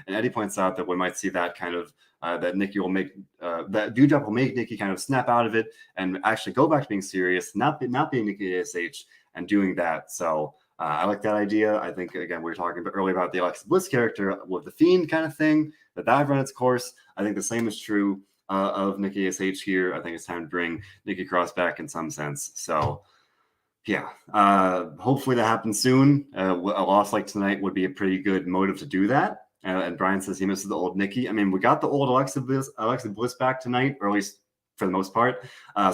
And Eddie points out that we might see that kind of that Nikki will make that Doudrop will make Nikki kind of snap out of it and actually go back to being serious, not being Nikki ASH, and doing that. So. I like that idea. I think, again, we were talking earlier about the Alexa Bliss character with the Fiend kind of thing, that run its course. I think the same is true of Nikki ASH here. I think it's time to bring Nikki Cross back in some sense. So, yeah, hopefully that happens soon. A loss like tonight would be a pretty good motive to do that. And Brian says he misses the old Nikki. I mean, we got the old Alexa Bliss back tonight, or at least for the most part.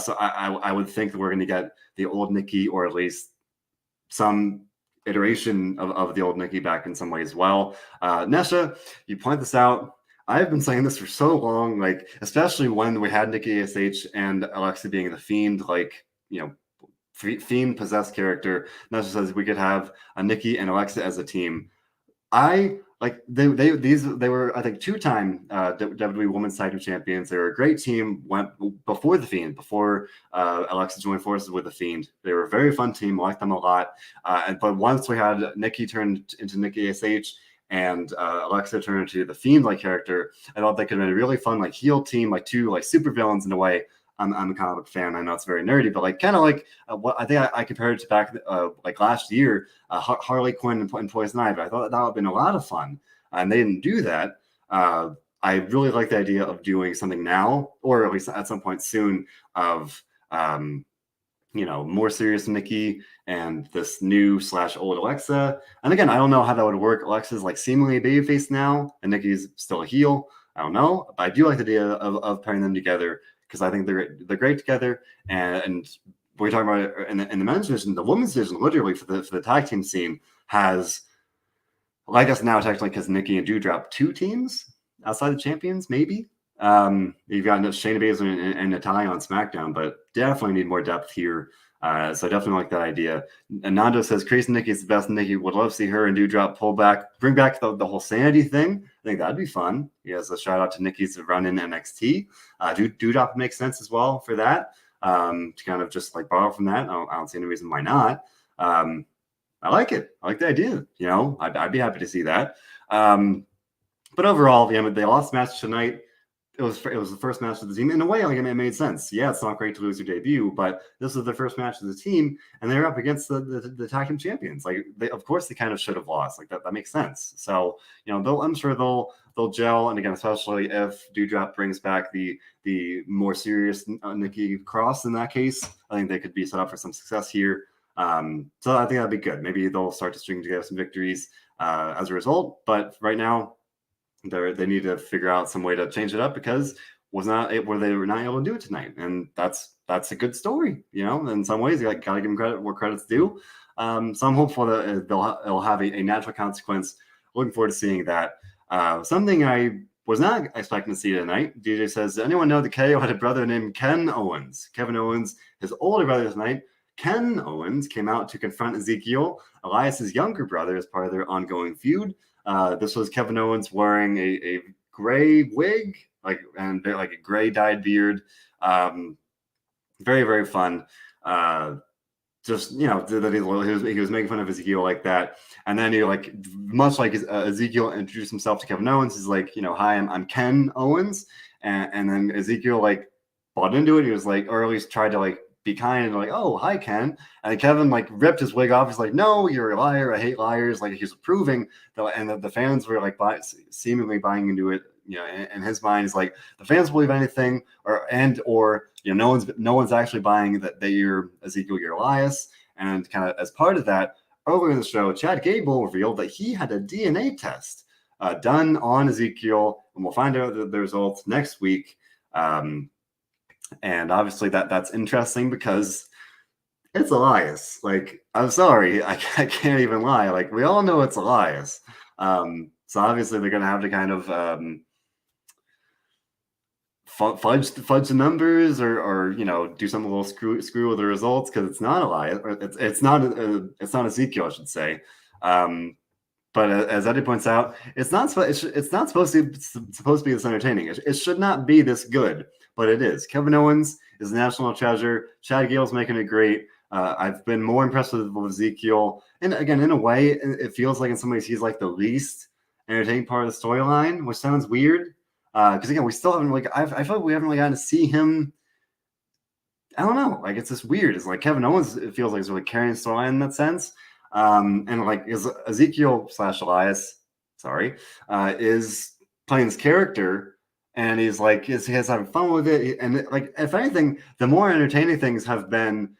So I would think that we're going to get the old Nikki, or at least some iteration of the old Nikki back in some way as well. Nesha, you point this out. I've been saying this for so long, like, especially when we had Nikki ASH and Alexa being the Fiend, like, Fiend possessed character. Nesha says we could have a Nikki and Alexa as a team. I like they were, I think, 2-time WWE Women's Tag Team Champions. They were a great team. Went before the Fiend, before Alexa joined forces with the Fiend. They were a very fun team. I liked them a lot. But once we had Nikki turned into Nikki ASH and Alexa turned into the Fiend-like character, I thought they could have been a really fun, like, heel team, like two like super villains in a way. I'm a comic book fan. I know it's very nerdy, but like kind of like what I think I compared it to back like last year, Harley Quinn and Poison Ivy. I thought that would have been a lot of fun, and they didn't do that. I really like the idea of doing something now, or at least at some point soon, of more serious Nikki and this new / old Alexa. And again, I don't know how that would work. Alexa's like seemingly a babyface now, and Nikki's still a heel. I don't know, but I do like the idea of pairing them together, because I think they're great together. And we're talking about in the men's division. The women's division, literally for the tag team scene, has, well, I guess now technically, because Nikki and Doudrop, 2 teams outside the champions, maybe. You've got Shayna Baszler and Natalya on SmackDown, but definitely need more depth here. So definitely like that idea. And Nando says Crazy Nikki is the best. Nikki would love to see her and Doudrop bring back the whole sanity thing. I think that'd be fun. Yes, a shout out to Nikki's run in NXT. Doudrop makes sense as well for that. To kind of just like borrow from that. I don't see any reason why not. I like it. I like the idea. I'd be happy to see that. But overall, they lost the match tonight. It was the first match of the team. In a way, like, it made sense. Yeah, it's not great to lose your debut, but this was the first match of the team, and they're up against the tag team champions. Like, of course, they kind of should have lost. Like, that makes sense. So, I'm sure they'll gel. And again, especially if Doudrop brings back the more serious Nikki Cross in that case, I think they could be set up for some success here. So I think that'd be good. Maybe they'll start to string together some victories as a result. But right now, they need to figure out some way to change it up, because they were not able to do it tonight, and that's a good story. In some ways, you gotta give them credit where credit's due. So I'm hopeful that it'll have a natural consequence. Looking forward to seeing that. Something I was not expecting to see tonight. DJ says, does anyone know that KO had a brother named Ken Owens? Kevin Owens, his older brother tonight. Ken Owens came out to confront Ezekiel, Elias's younger brother, as part of their ongoing feud. This was Kevin Owens wearing a gray wig, and like a gray dyed beard. Very, very fun. Just, that he was making fun of Ezekiel like that. And then he, like, much like Ezekiel introduced himself to Kevin Owens, he's like, hi, I'm Ken Owens. And then Ezekiel, like, bought into it. He was like, or at least tried to, like, be kind and like, oh, hi, Ken. And Kevin, like, ripped his wig off. He's like, no, you're a liar. I hate liars. Like, he was proving and the fans were like seemingly buying into it. In his mind, he's like, the fans believe anything, or no one's actually buying that you're Ezekiel, you're Elias. And kind of as part of that, earlier in the show, Chad Gable revealed that he had a DNA test done on Ezekiel, and we'll find out the results next week. And obviously that's interesting because it's Elias. Like, I'm sorry, I can't even lie. Like, we all know it's Elias. So obviously they're going to have to kind of fudge the numbers or do something a little screw with the results, because it's not Elias, or it's not Ezekiel, I should say. But as Eddie points out, it's not supposed to be this entertaining. It should not be this good, but it is. Kevin Owens is a national treasure. Chad Gable's making it great. I've been more impressed with Ezekiel, and again, in a way, it feels like in some ways he's like the least entertaining part of the storyline, which sounds weird. Because again, we still haven't I feel like we haven't really gotten to see him. I don't know. Like, it's just weird. It's like Kevin Owens, it feels like he's really carrying the storyline in that sense. And like Ezekiel / Elias, is playing this character, and he's having fun with it. And like, if anything, the more entertaining things have been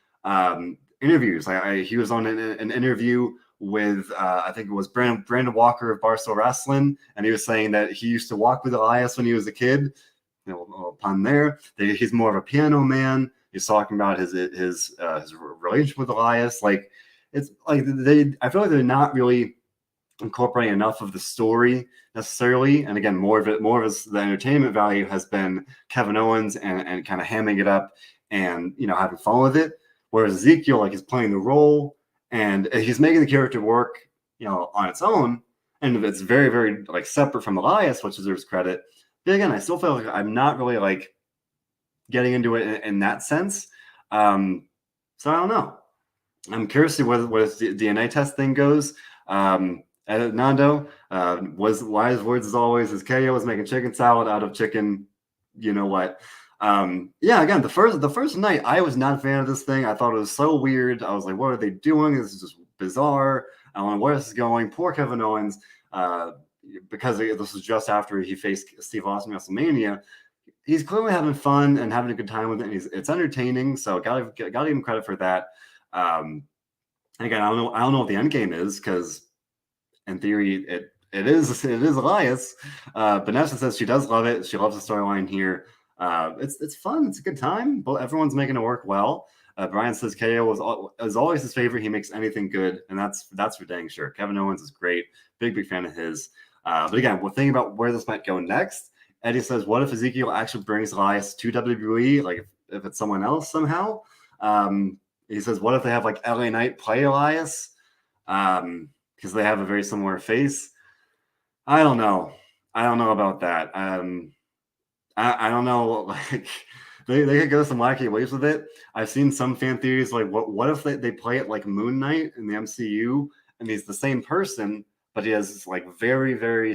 interviews. He was on an interview with I think it was Brandon Walker of Barstool Wrestling, and he was saying that he used to walk with Elias when he was a kid. A little pun there. He's more of a piano man. He's talking about his relationship with Elias. Like, it's like I feel like they're not really incorporating enough of the story necessarily. And again, more of the entertainment value has been Kevin Owens and kind of hamming it up and having fun with it. Whereas Ezekiel, like, is playing the role and he's making the character work, on its own. And it's very, very like separate from Elias, which deserves credit. But again, I still feel like I'm not really like getting into it in that sense. So I don't know. I'm curious to see what his DNA test thing goes. Nando, was wise words as always. His KO was making chicken salad out of chicken. You know what? Yeah, again, the first night, I was not a fan of this thing. I thought it was so weird. I was like, what are they doing? This is just bizarre. I don't know where this is going. Poor Kevin Owens, because this was just after he faced Steve Austin at WrestleMania. He's clearly having fun and having a good time with it. And it's entertaining, so gotta give him credit for that. Again, I don't know what the end game is, because in theory it is Elias. Vanessa says she does love it. She loves the storyline here. It's fun. It's a good time. But everyone's making it work well. Brian says KO is always his favorite. He makes anything good, and that's for dang sure. Kevin Owens is great. Big fan of his. But again, we're thinking about where this might go next. Eddie says, what if Ezekiel actually brings Elias to WWE? Like, if it's someone else somehow? He says, what if they have like LA Knight play Elias? Because they have a very similar face. I don't know about that. I don't know. Like, they could go some wacky ways with it. I've seen some fan theories like, what if they play it like Moon Knight in the MCU, and he's the same person, but he has like very, very,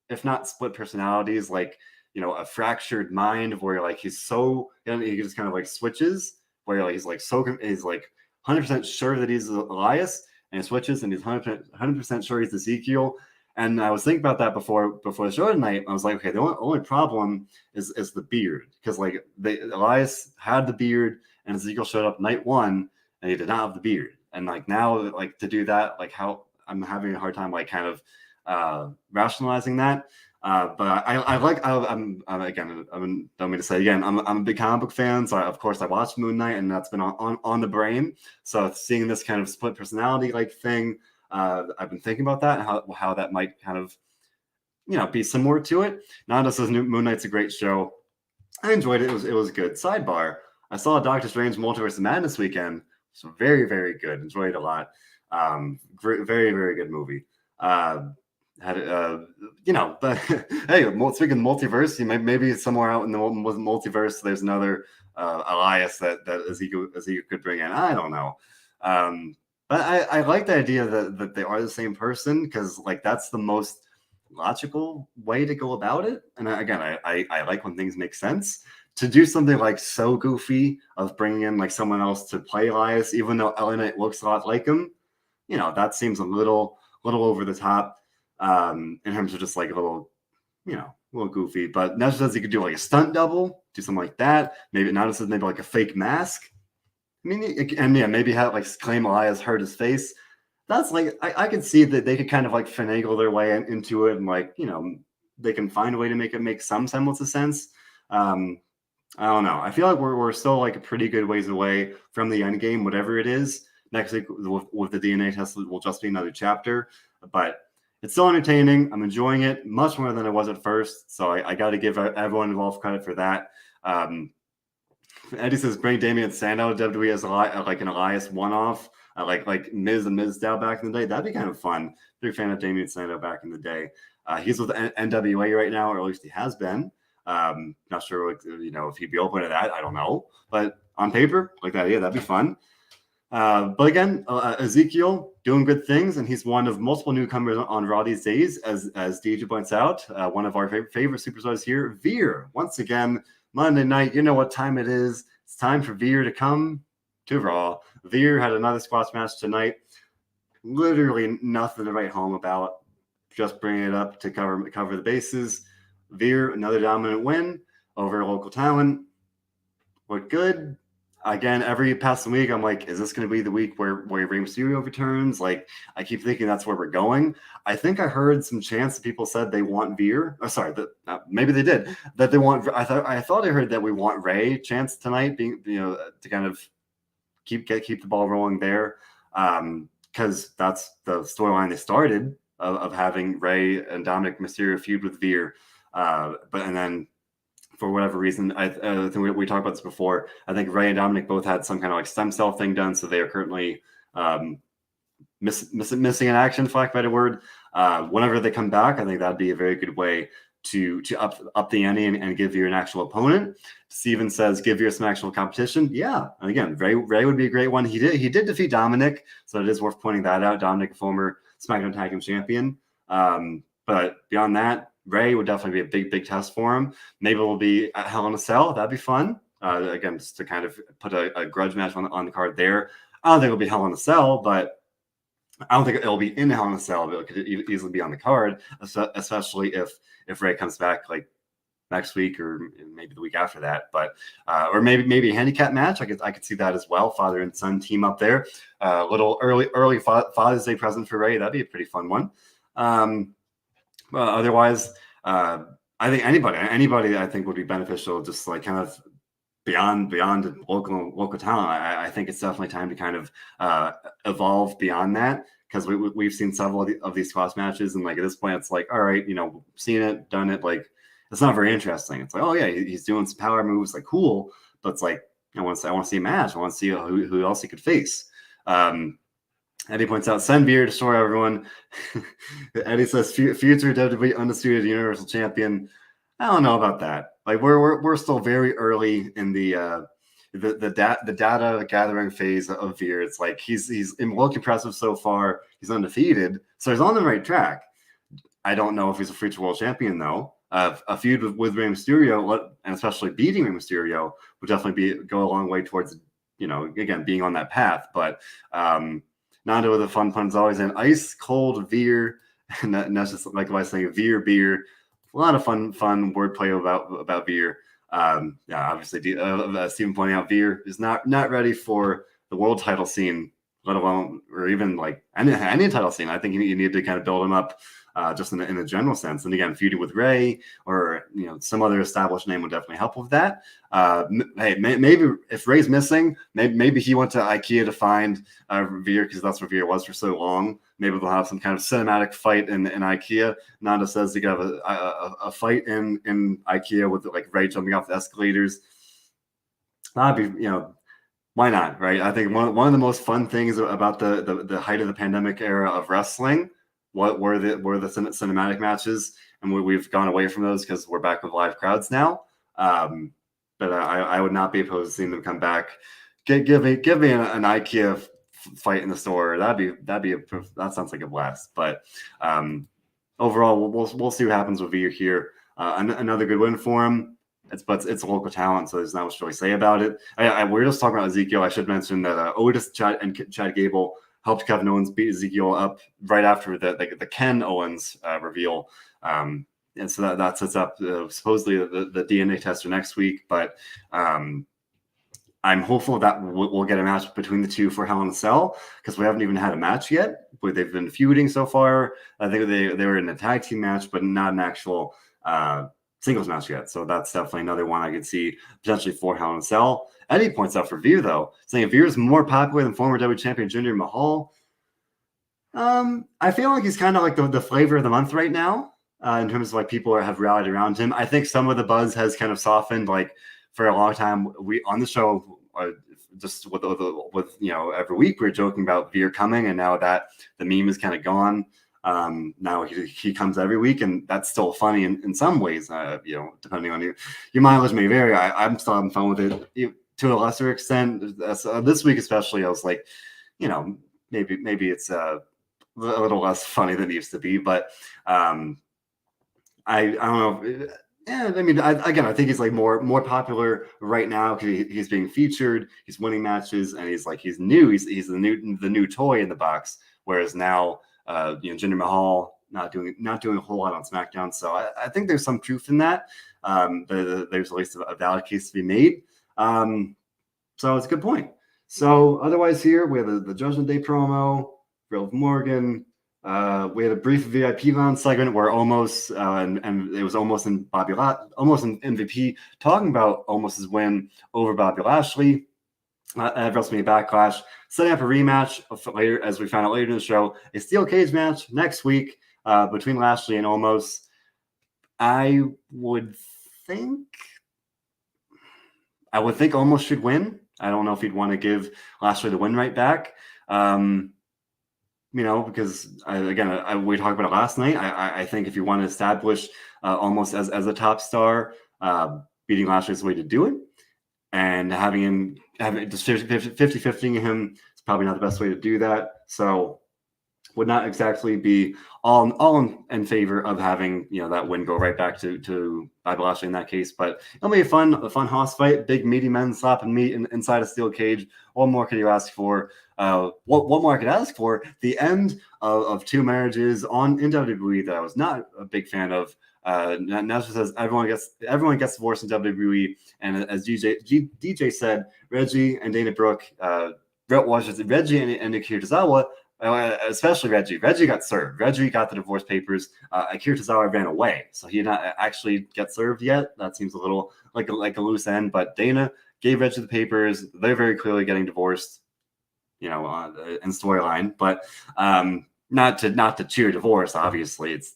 if not split personalities, like, a fractured mind where like he just kind of like switches, where like he's like 100% sure that he's Elias, and he switches and he's 100% sure he's Ezekiel. And I was thinking about that before the show tonight. I was like, okay, the only problem is the beard, because like Elias had the beard and Ezekiel showed up night one and he did not have the beard. And like now, like, to do that, like, how I'm having a hard time like kind of rationalizing that. But I'm again, I don't mean to say again, I'm a big comic book fan, so of course I watched Moon Knight, and that's been on the brain. So seeing this kind of split personality like thing, I've been thinking about that and how that might kind of be similar to it. Nanda says Moon Knight's a great show. I enjoyed it. It was good. Sidebar: I saw Doctor Strange Multiverse of Madness weekend. So very, very good. Enjoyed it a lot. Very, very good movie. Had but hey, speaking of multiverse, maybe somewhere out in the multiverse, there's another Elias that Ezekiel could bring in. I don't know. But I like the idea that they are the same person, because like that's the most logical way to go about it. And again, I like when things make sense. To do something like so goofy of bringing in like someone else to play Elias, even though LA Knight looks a lot like him, that seems a little over the top in terms of just like a little goofy. But Nash says he could do like a stunt double, do something like that. Maybe Nash says maybe like a fake mask. I mean, and yeah, maybe have like claim Elias hurt his face. That's like I could see that they could kind of like finagle their way into it, and like they can find a way to make it make some semblance of sense. I don't know. I feel like we're still like a pretty good ways away from the end game, whatever it is. Next week with the DNA test will just be another chapter, but it's still entertaining. I'm enjoying it much more than I was at first, so I got to give everyone involved credit for that. Eddie says bring Damian Sandow to WWE as like an Elias one-off, like Miz and Miz style back in the day. That'd be kind of fun. Big fan of Damian Sandow back in the day. He's with NWA right now, or at least he has been. Not sure, if he'd be open to that. I don't know, but on paper, like that, yeah, that'd be fun. But again, Ezekiel doing good things, and he's one of multiple newcomers on Raw these days, as DJ points out. One of our favorite superstars here, Veer, once again, Monday night. You know what time it is. It's time for Veer to come to Raw. Veer had another squash match tonight. Literally nothing to write home about. Just bringing it up to cover the bases. Veer, another dominant win over local talent. Looked good. Again, every passing week, I'm like, is this going to be the week where Rey Mysterio returns? Like, I keep thinking that's where we're going. I think I heard some chants that people said they want Veer. Oh, sorry, maybe they did. That they want. I thought I heard that we want Rey chants tonight, being to kind of keep the ball rolling there, because that's the storyline they started of having Rey and Dominic Mysterio feud with Veer. And then for whatever reason, I think we talked about this before. I think Rey and Dominic both had some kind of like stem cell thing done, so they are currently missing in action, for lack of a better word. Whenever they come back, I think that'd be a very good way to up the ante and give you an actual opponent. Steven says give you some actual competition. Yeah, and again, Rey would be a great one. He did defeat Dominic, so it is worth pointing that out. Dominic, former SmackDown Tag Team Champion. But beyond that, Rey would definitely be a big test for him. Maybe it'll be at Hell in a Cell. That'd be fun. Again, just to kind of put a grudge match on the card there. I don't think it'll be Hell in a Cell, but I don't think it'll be in Hell in a Cell, but it could easily be on the card, especially if Rey comes back like next week or maybe the week after that. But or maybe a handicap match. I could see that as well. Father and son team up there. Little early Father's Day present for Rey. That'd be a pretty fun one. Otherwise, I think anybody I think would be beneficial. Just like kind of beyond local talent. I think it's definitely time to kind of evolve beyond that, because we've seen several of these squash matches, and like at this point, it's like, all right, seen it, done it. Like it's not very interesting. It's like, oh yeah, he's doing some power moves, like cool, but it's like I want to see a match. I want to see who else he could face. Eddie points out, send Veer, destroy everyone. Eddie says, future WWE undisputed Universal Champion. I don't know about that. Like we're still very early in the data gathering phase of Veer. It's like he's looked impressive so far. He's undefeated, so he's on the right track. I don't know if he's a future world champion though. A feud with Rey Mysterio, and especially beating Rey Mysterio, would definitely go a long way towards again being on that path. But Nando with the fun puns always, an ice cold Veer, and that's just like I was saying, Veer beer. A lot of fun wordplay about Veer. Yeah, obviously, Steven pointing out Veer is not ready for the world title scene, let alone or even like any title scene. I think you need to kind of build him up just in a general sense. And again, feuding with Rey or some other established name would definitely help with that. Hey, maybe if Ray's missing, maybe he went to IKEA to find Veer, because that's where Veer was for so long. Maybe they'll have some kind of cinematic fight in IKEA. Nanda says they could have a fight in IKEA with like Ray jumping off the escalators. That'd be, why not, right? I think one of the most fun things about the height of the pandemic era of wrestling, what were the cinematic matches, and we've gone away from those because we're back with live crowds now. But I would not be opposed to seeing them come back. Give me an IKEA fight in the store. That sounds like a blast. But overall, we'll see what happens with Veer here. Another good win for him. It's a local talent, so there's not much to really say about it. We're just talking about Ezekiel. I should mention that Otis and Chad Gable helped Kevin Owens beat Ezekiel up right after the Ken Owens reveal. And so that sets up supposedly the DNA tester next week. But I'm hopeful that we'll get a match between the two for Hell in a Cell, because we haven't even had a match yet. But they've been feuding so far. I think they were in a tag team match, but not an actual singles match yet. So that's definitely another one I could see potentially for Hell in a Cell. Eddie points out for Veer, though, saying if Veer is more popular than former WWE champion Jinder Mahal, I feel like he's kind of like the flavor of the month right now, in terms of like people have rallied around him. I think some of the buzz has kind of softened. Like for a long time, we on the show just with every week we're joking about Veer coming, and now that the meme is kind of gone. Now he comes every week, and that's still funny in some ways. Depending on your mileage may vary. I'm still having fun with it to a lesser extent. This week especially, I was like, maybe it's a little less funny than it used to be, but I don't know. Yeah, I mean, I think he's like more popular right now because he's being featured, he's winning matches, and he's new. He's the new toy in the box. Whereas now, Jinder Mahal not doing a whole lot on SmackDown. So I think there's some truth in that. There's at least a valid case to be made. So it's a good point. So otherwise here we have the Judgment Day promo, Real Morgan. We had a brief VIP lounge segment where almost and it was almost in MVP talking about almost his win over Bobby Lashley at WrestleMania Backlash, setting up a rematch later, as we found out later in the show, a steel cage match next week between Lashley and Omos. I would think Omos should win. I don't know if he'd want to give Lashley the win right back. Because we talked about it last night. I think if you want to establish Omos as a top star, beating Lashley is the way to do it. And having just 50-50 him is probably not the best way to do that. So would not exactly be all in favor of having that win go right back to Bobby Lashley in that case. But it'll be a fun house fight. Big meaty men slapping meat inside a steel cage. What more could you ask for? What more I could ask for? The end of two marriages in WWE that I was not a big fan of. Nasser says everyone gets divorced in WWE, and as DJ said, Reggie and Dana Brooke, Reggie and Akira Tozawa. Especially Reggie. Reggie got served. Reggie got the divorce papers. Akira Tozawa ran away, so he did not actually get served yet. That seems a little like a loose end. But Dana gave Reggie the papers. They're very clearly getting divorced, in storyline. But not to cheer divorce. Obviously, it's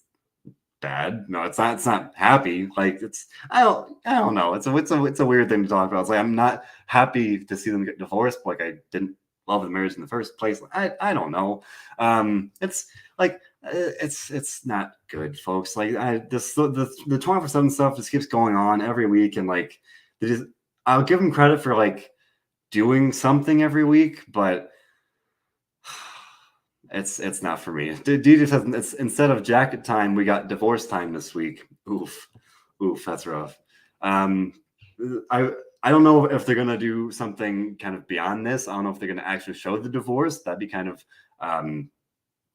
bad. No, it's not. It's not happy. Like I don't know. It's a weird thing to talk about. It's like I'm not happy to see them get divorced. But like I didn't love the marriage in the first place. I don't know. It's like it's not good, folks. Like the 24/7 stuff just keeps going on every week, and like I'll give them credit for like doing something every week, but it's not for me. DJ says it's instead of jacket time, we got divorce time this week. Oof, that's rough. I don't know if they're going to do something kind of beyond this. I don't know if they're going to actually show the divorce. That'd be kind of a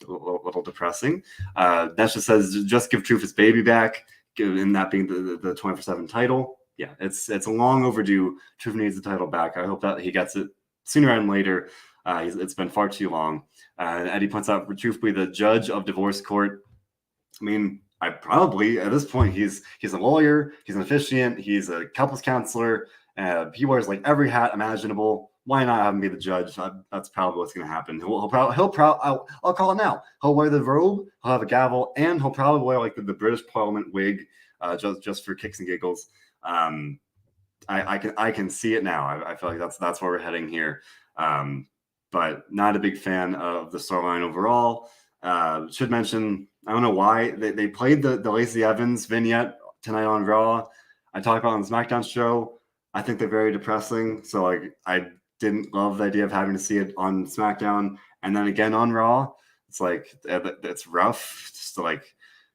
little depressing. Nesha says, just give Truth his baby back, and that being the 24/7 title. Yeah, it's a long overdue. Truth needs the title back. I hope that he gets it sooner rather than later. It's been far too long. Eddie points out, Truth be the judge of divorce court. I mean, I probably at this point he's a lawyer, he's an officiant, he's a couples counselor. He wears like every hat imaginable. Why not have him be the judge? That's probably what's going to happen. I'll call it now. He'll wear the robe, he'll have a gavel, and he'll probably wear like the British Parliament wig, just for kicks and giggles. I can see it now. I feel like that's where we're heading here. But not a big fan of the storyline overall. Should mention, I don't know why they played the Lacey Evans vignette tonight on Raw. I talked about on the SmackDown show. I think they're very depressing. So like I didn't love the idea of having to see it on SmackDown and then again on Raw. It's like it's rough. Just to like,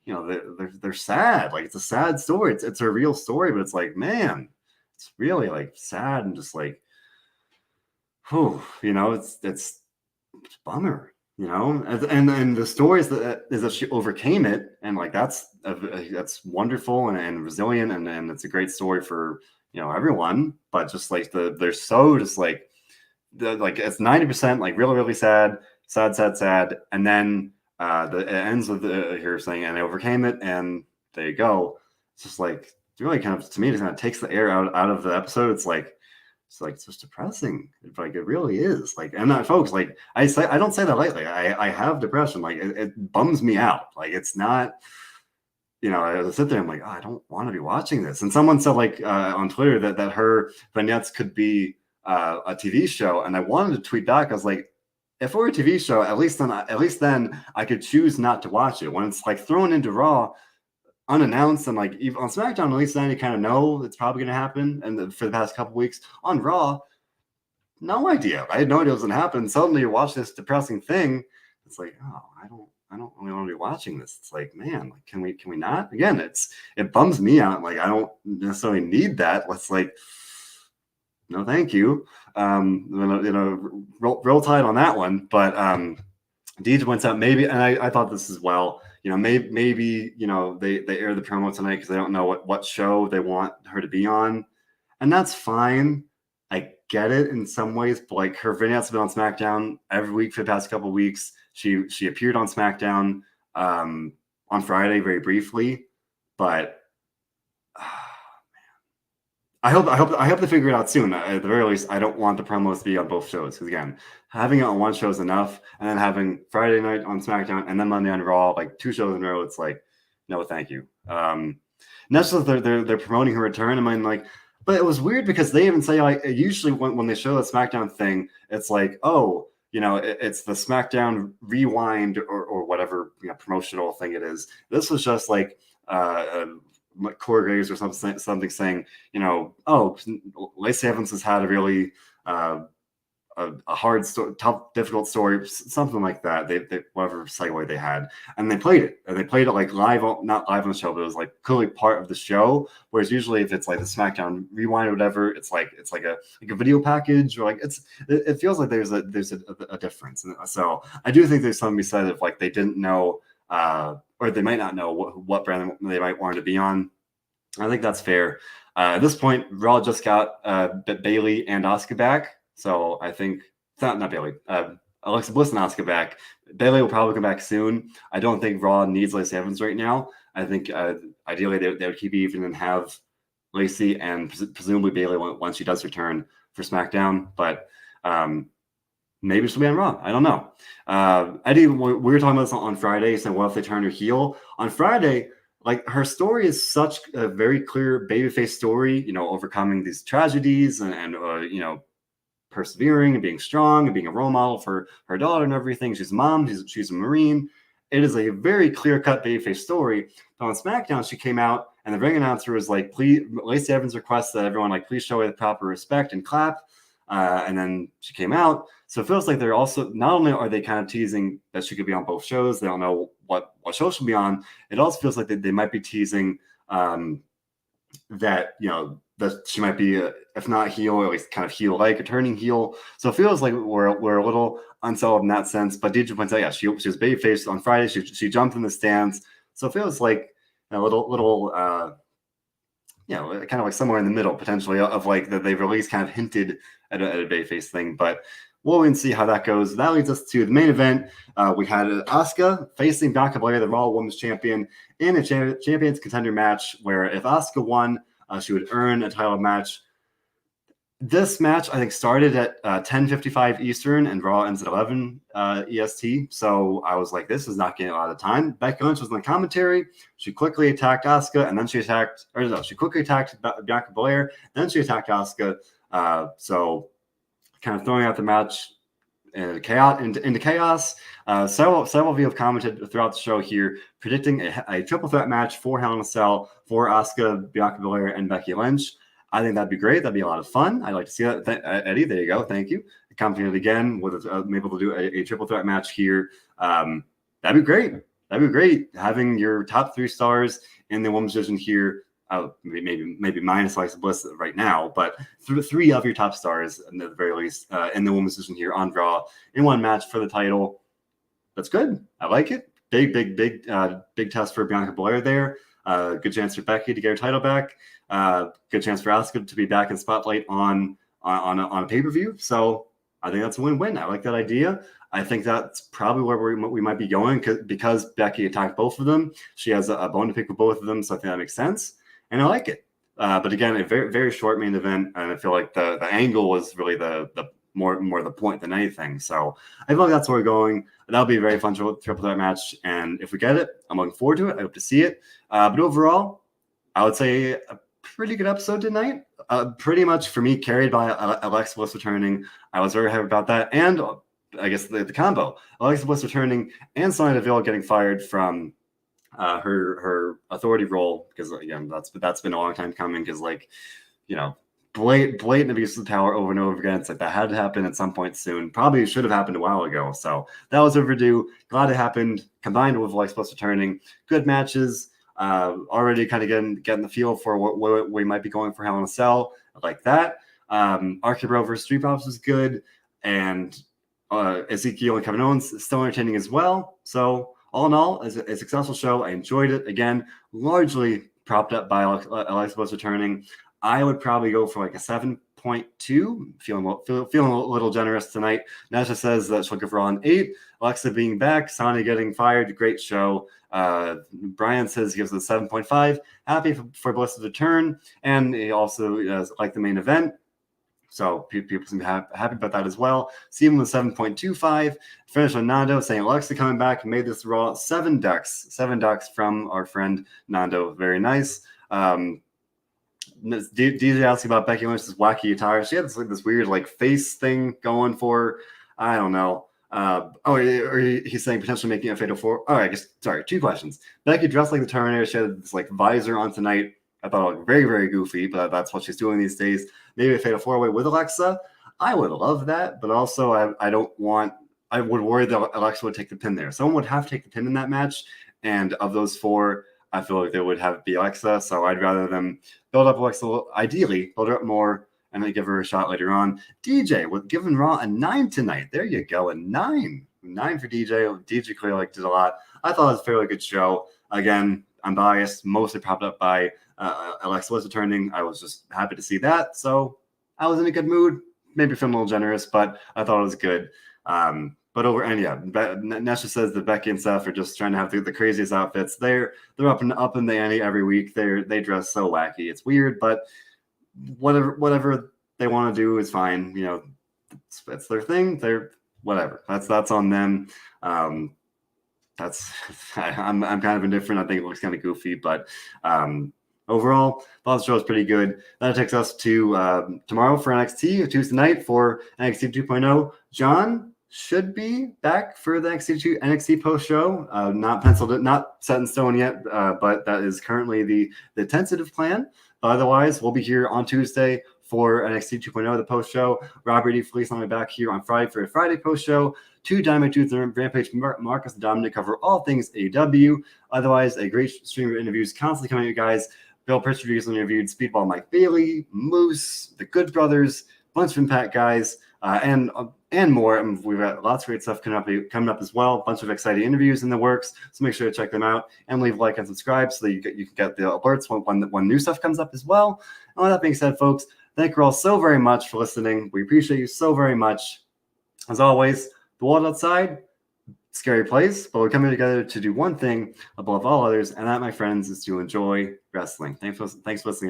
you know, they're sad. Like it's a sad story. It's a real story, but it's like, man, it's really like sad and just like, whew, you know, it's a bummer, you know, and the story is that she overcame it, and like that's wonderful and resilient, and it's a great story for, you know, everyone. But just like they're so just like like it's 90% like really really sad, and then it ends with her saying, and they overcame it, and there you go. It's just like it really kind of, to me, it kind of takes the air out of the episode. It's just depressing. Like it really is. Like, and that, folks, like I don't say that lightly. I have depression. Like it bums me out. Like it's not, you know, I sit there, I'm like, oh, I don't want to be watching this. And someone said like on Twitter that her vignettes could be a TV show, and I wanted to tweet back. I was like, if it were a TV show, at least then I could choose not to watch it. When it's like thrown into Raw unannounced, and like even on SmackDown, at least then you kind of know it's probably going to happen. And for the past couple weeks on Raw, no idea. I had no idea it was going to happen. Suddenly you watch this depressing thing. It's like, oh, I don't really want to be watching this. It's like, man, like, can we not? Again, it bums me out. Like I don't necessarily need that. Let's like, no, thank you. You know, roll tide on that one. But Deej points out maybe, and I thought this as well. You know, maybe you know they air the promo tonight because they don't know what show they want her to be on, and that's fine. I get it in some ways, but like her vignettes have been on SmackDown every week for the past couple of weeks. She appeared on SmackDown on Friday very briefly, but I hope they figure it out soon. At the very least, I don't want the promos to be on both shows, because again, having it on one show is enough, and then having Friday night on SmackDown and then Monday on Raw, like 2 shows in a row, it's like, no, thank you. And that's just they're promoting her return. I mean, like, but it was weird because they even say like usually when they show the SmackDown thing, it's like, oh, you know, it's the SmackDown Rewind or whatever, you know, promotional thing it is. This was just like Corey Graves or something saying, you know, oh, Lacey Evans has had a really a hard, tough, difficult story, something like that. They whatever segue they had, and they played it, like live, not live on the show, but it was like clearly part of the show. Whereas usually if it's like the SmackDown Rewind or whatever, it's like a video package, or like it feels like there's a difference. And so I do think there's something to be said if like they didn't know. Or they might not know what brand they might want to be on. I think that's fair. At this point, Raw just got Bayley and Asuka back, so I think it's not Bayley. Alexa Bliss and Asuka back. Bayley will probably come back soon. I don't think Raw needs Lacey Evans right now. I think ideally they would keep even and have Lacey and presumably Bayley once she does return for SmackDown. But maybe she'll be on Raw. I don't know. Eddie, we were talking about this on Friday. So what if they turn her heel? On Friday, like her story is such a very clear babyface story, you know, overcoming these tragedies and you know, persevering and being strong and being a role model for her daughter and everything. She's a mom. She's a Marine. It is a very clear-cut babyface story. But on SmackDown, she came out and the ring announcer was like, please, Lacey Evans requests that everyone like, please show her the proper respect and clap. And then she came out. So it feels like they're also, not only are they kind of teasing that she could be on both shows, they don't know what show she'll be on. It also feels like they might be teasing that, you know, that she might be, if not heel, or at least kind of heel-like, a turning heel. So it feels like we're a little unsettled in that sense. But Deidre points out, yeah, she was babyface on Friday. She jumped in the stands. So it feels like a little you know, kind of like somewhere in the middle potentially of like that they've at least kind of hinted at a babyface thing. But we'll wait and see how that goes. That leads us to the main event. We had Asuka facing Bianca Belair, the Raw Women's Champion, in a Champions Contender match where if Asuka won, she would earn a title match. This match, I think, started at 10:55 Eastern and Raw ends at 11 EST. So I was like, this is not getting a lot of time. Becky Lynch was in the commentary. She quickly attacked Asuka, and then she quickly attacked Bianca Belair. Then she attacked Asuka. So kind of throwing out the match into chaos. Several of you have commented throughout the show here, predicting a triple threat match for Hell in a Cell for Asuka, Bianca Belair, and Becky Lynch. I think that'd be great. That'd be a lot of fun. I'd like to see that. Eddie, there you go. Thank you. Commenting it again with maybe able to do a triple threat match here. That'd be great. That'd be great. Having your top 3 stars in the women's division here. Maybe minus Alexa Bliss right now, but 3 of your top stars, at the very least, in the women's division here on Raw in one match for the title. That's good. I like it. Big test for Bianca Belair there. Good chance for Becky to get her title back. Good chance for Asuka to be back in spotlight on a pay-per-view. So I think that's a win-win. I like that idea. I think that's probably where we might be going because Becky attacked both of them. She has a bone to pick with both of them, so I think that makes sense. And I like it. But again, a very, very short main event, and I feel like the angle was really the more the point than anything. So I feel like that's where we're going. That'll be a very fun triple threat match, and if we get it, I'm looking forward to it. I hope to see it. But overall, I would say a pretty good episode tonight. Pretty much for me, carried by Alexa Bliss returning. I was very happy about that, and I guess the combo: Alexa Bliss returning and Sonya Deville getting fired from her authority role, because again, that's been a long time coming. Because blatant abuse of the power over and over again. It's like that had to happen at some point soon. Probably should have happened a while ago. So that was overdue. Glad it happened. Combined with Alexa Bliss returning, good matches. Already kind of getting the feel for what we might be going for Hell in a Cell. I like that. RK-Bro versus Street Profits was good, and Ezekiel and Kevin Owens still entertaining as well. So all in all, it's a successful show. I enjoyed it. Again, largely propped up by Alexa Bliss returning. I would probably go for like a 7.2. Feeling a little generous tonight. Nasha says that she'll give Raw an 8. Alexa being back, Sonya getting fired. Great show. Brian says he gives it a 7.5. Happy for Bliss's return, and he also liked the main event. So people seem happy about that as well. Steven with 7.25. Finish on Nando saying Alexa coming back made this Raw 7 ducks. 7 ducks from our friend Nando. Very nice. DJ asking about Becky Lynch's wacky attire. She had this weird face thing going for her. I don't know. He's saying potentially making a Fatal 4. Oh, I guess, sorry, 2 questions. Becky dressed like the Terminator. She had this visor on tonight. I thought it looked very, very goofy, but that's what she's doing these days. Maybe a Fatal 4-way with Alexa. I would love that, but also I would worry that Alexa would take the pin there. Someone would have to take the pin in that match, and of those 4, I feel like they would have to be Alexa, so I'd rather them build up Alexa, ideally, build her up more, and then give her a shot later on. DJ, with giving Raw a 9 tonight. There you go, a 9. 9 for DJ. DJ clearly did a lot. I thought it was a fairly good show. Again, I'm biased, mostly propped up by Alexa was returning. I was just happy to see that, so I was in a good mood. Maybe feeling a little generous, but I thought it was good. Nesha says that Becky and Seth are just trying to have the craziest outfits. They're up in the ante every week. They dress so wacky. It's weird, but whatever they want to do is fine. It's their thing. They're whatever. That's on them. I'm kind of indifferent. I think it looks kind of goofy, but overall, the show is pretty good. That takes us to tomorrow for NXT, Tuesday night for NXT 2.0. John should be back for the NXT post show. Not penciled, not set in stone yet, but that is currently the tentative plan. Otherwise, we'll be here on Tuesday for NXT 2.0, the post show. Robert E. Felice on my back here on Friday for a Friday post show. 2 Dynamite Dudes and Rampage, Marcus and Dominic cover all things AEW. Otherwise, a great stream of interviews constantly coming at you guys. Bill Pritchard recently interviewed Speedball Mike Bailey, Moose, the Good Brothers, bunch of Impact guys, and more. And we've got lots of great stuff coming up as well. A bunch of exciting interviews in the works. So make sure to check them out and leave a like and subscribe so that you can get the alerts when new stuff comes up as well. And with that being said, folks, thank you all so very much for listening. We appreciate you so very much. As always, the world outside, scary place, but we're coming together to do one thing above all others, and that, my friends, is to enjoy wrestling. Thanks for listening, everybody.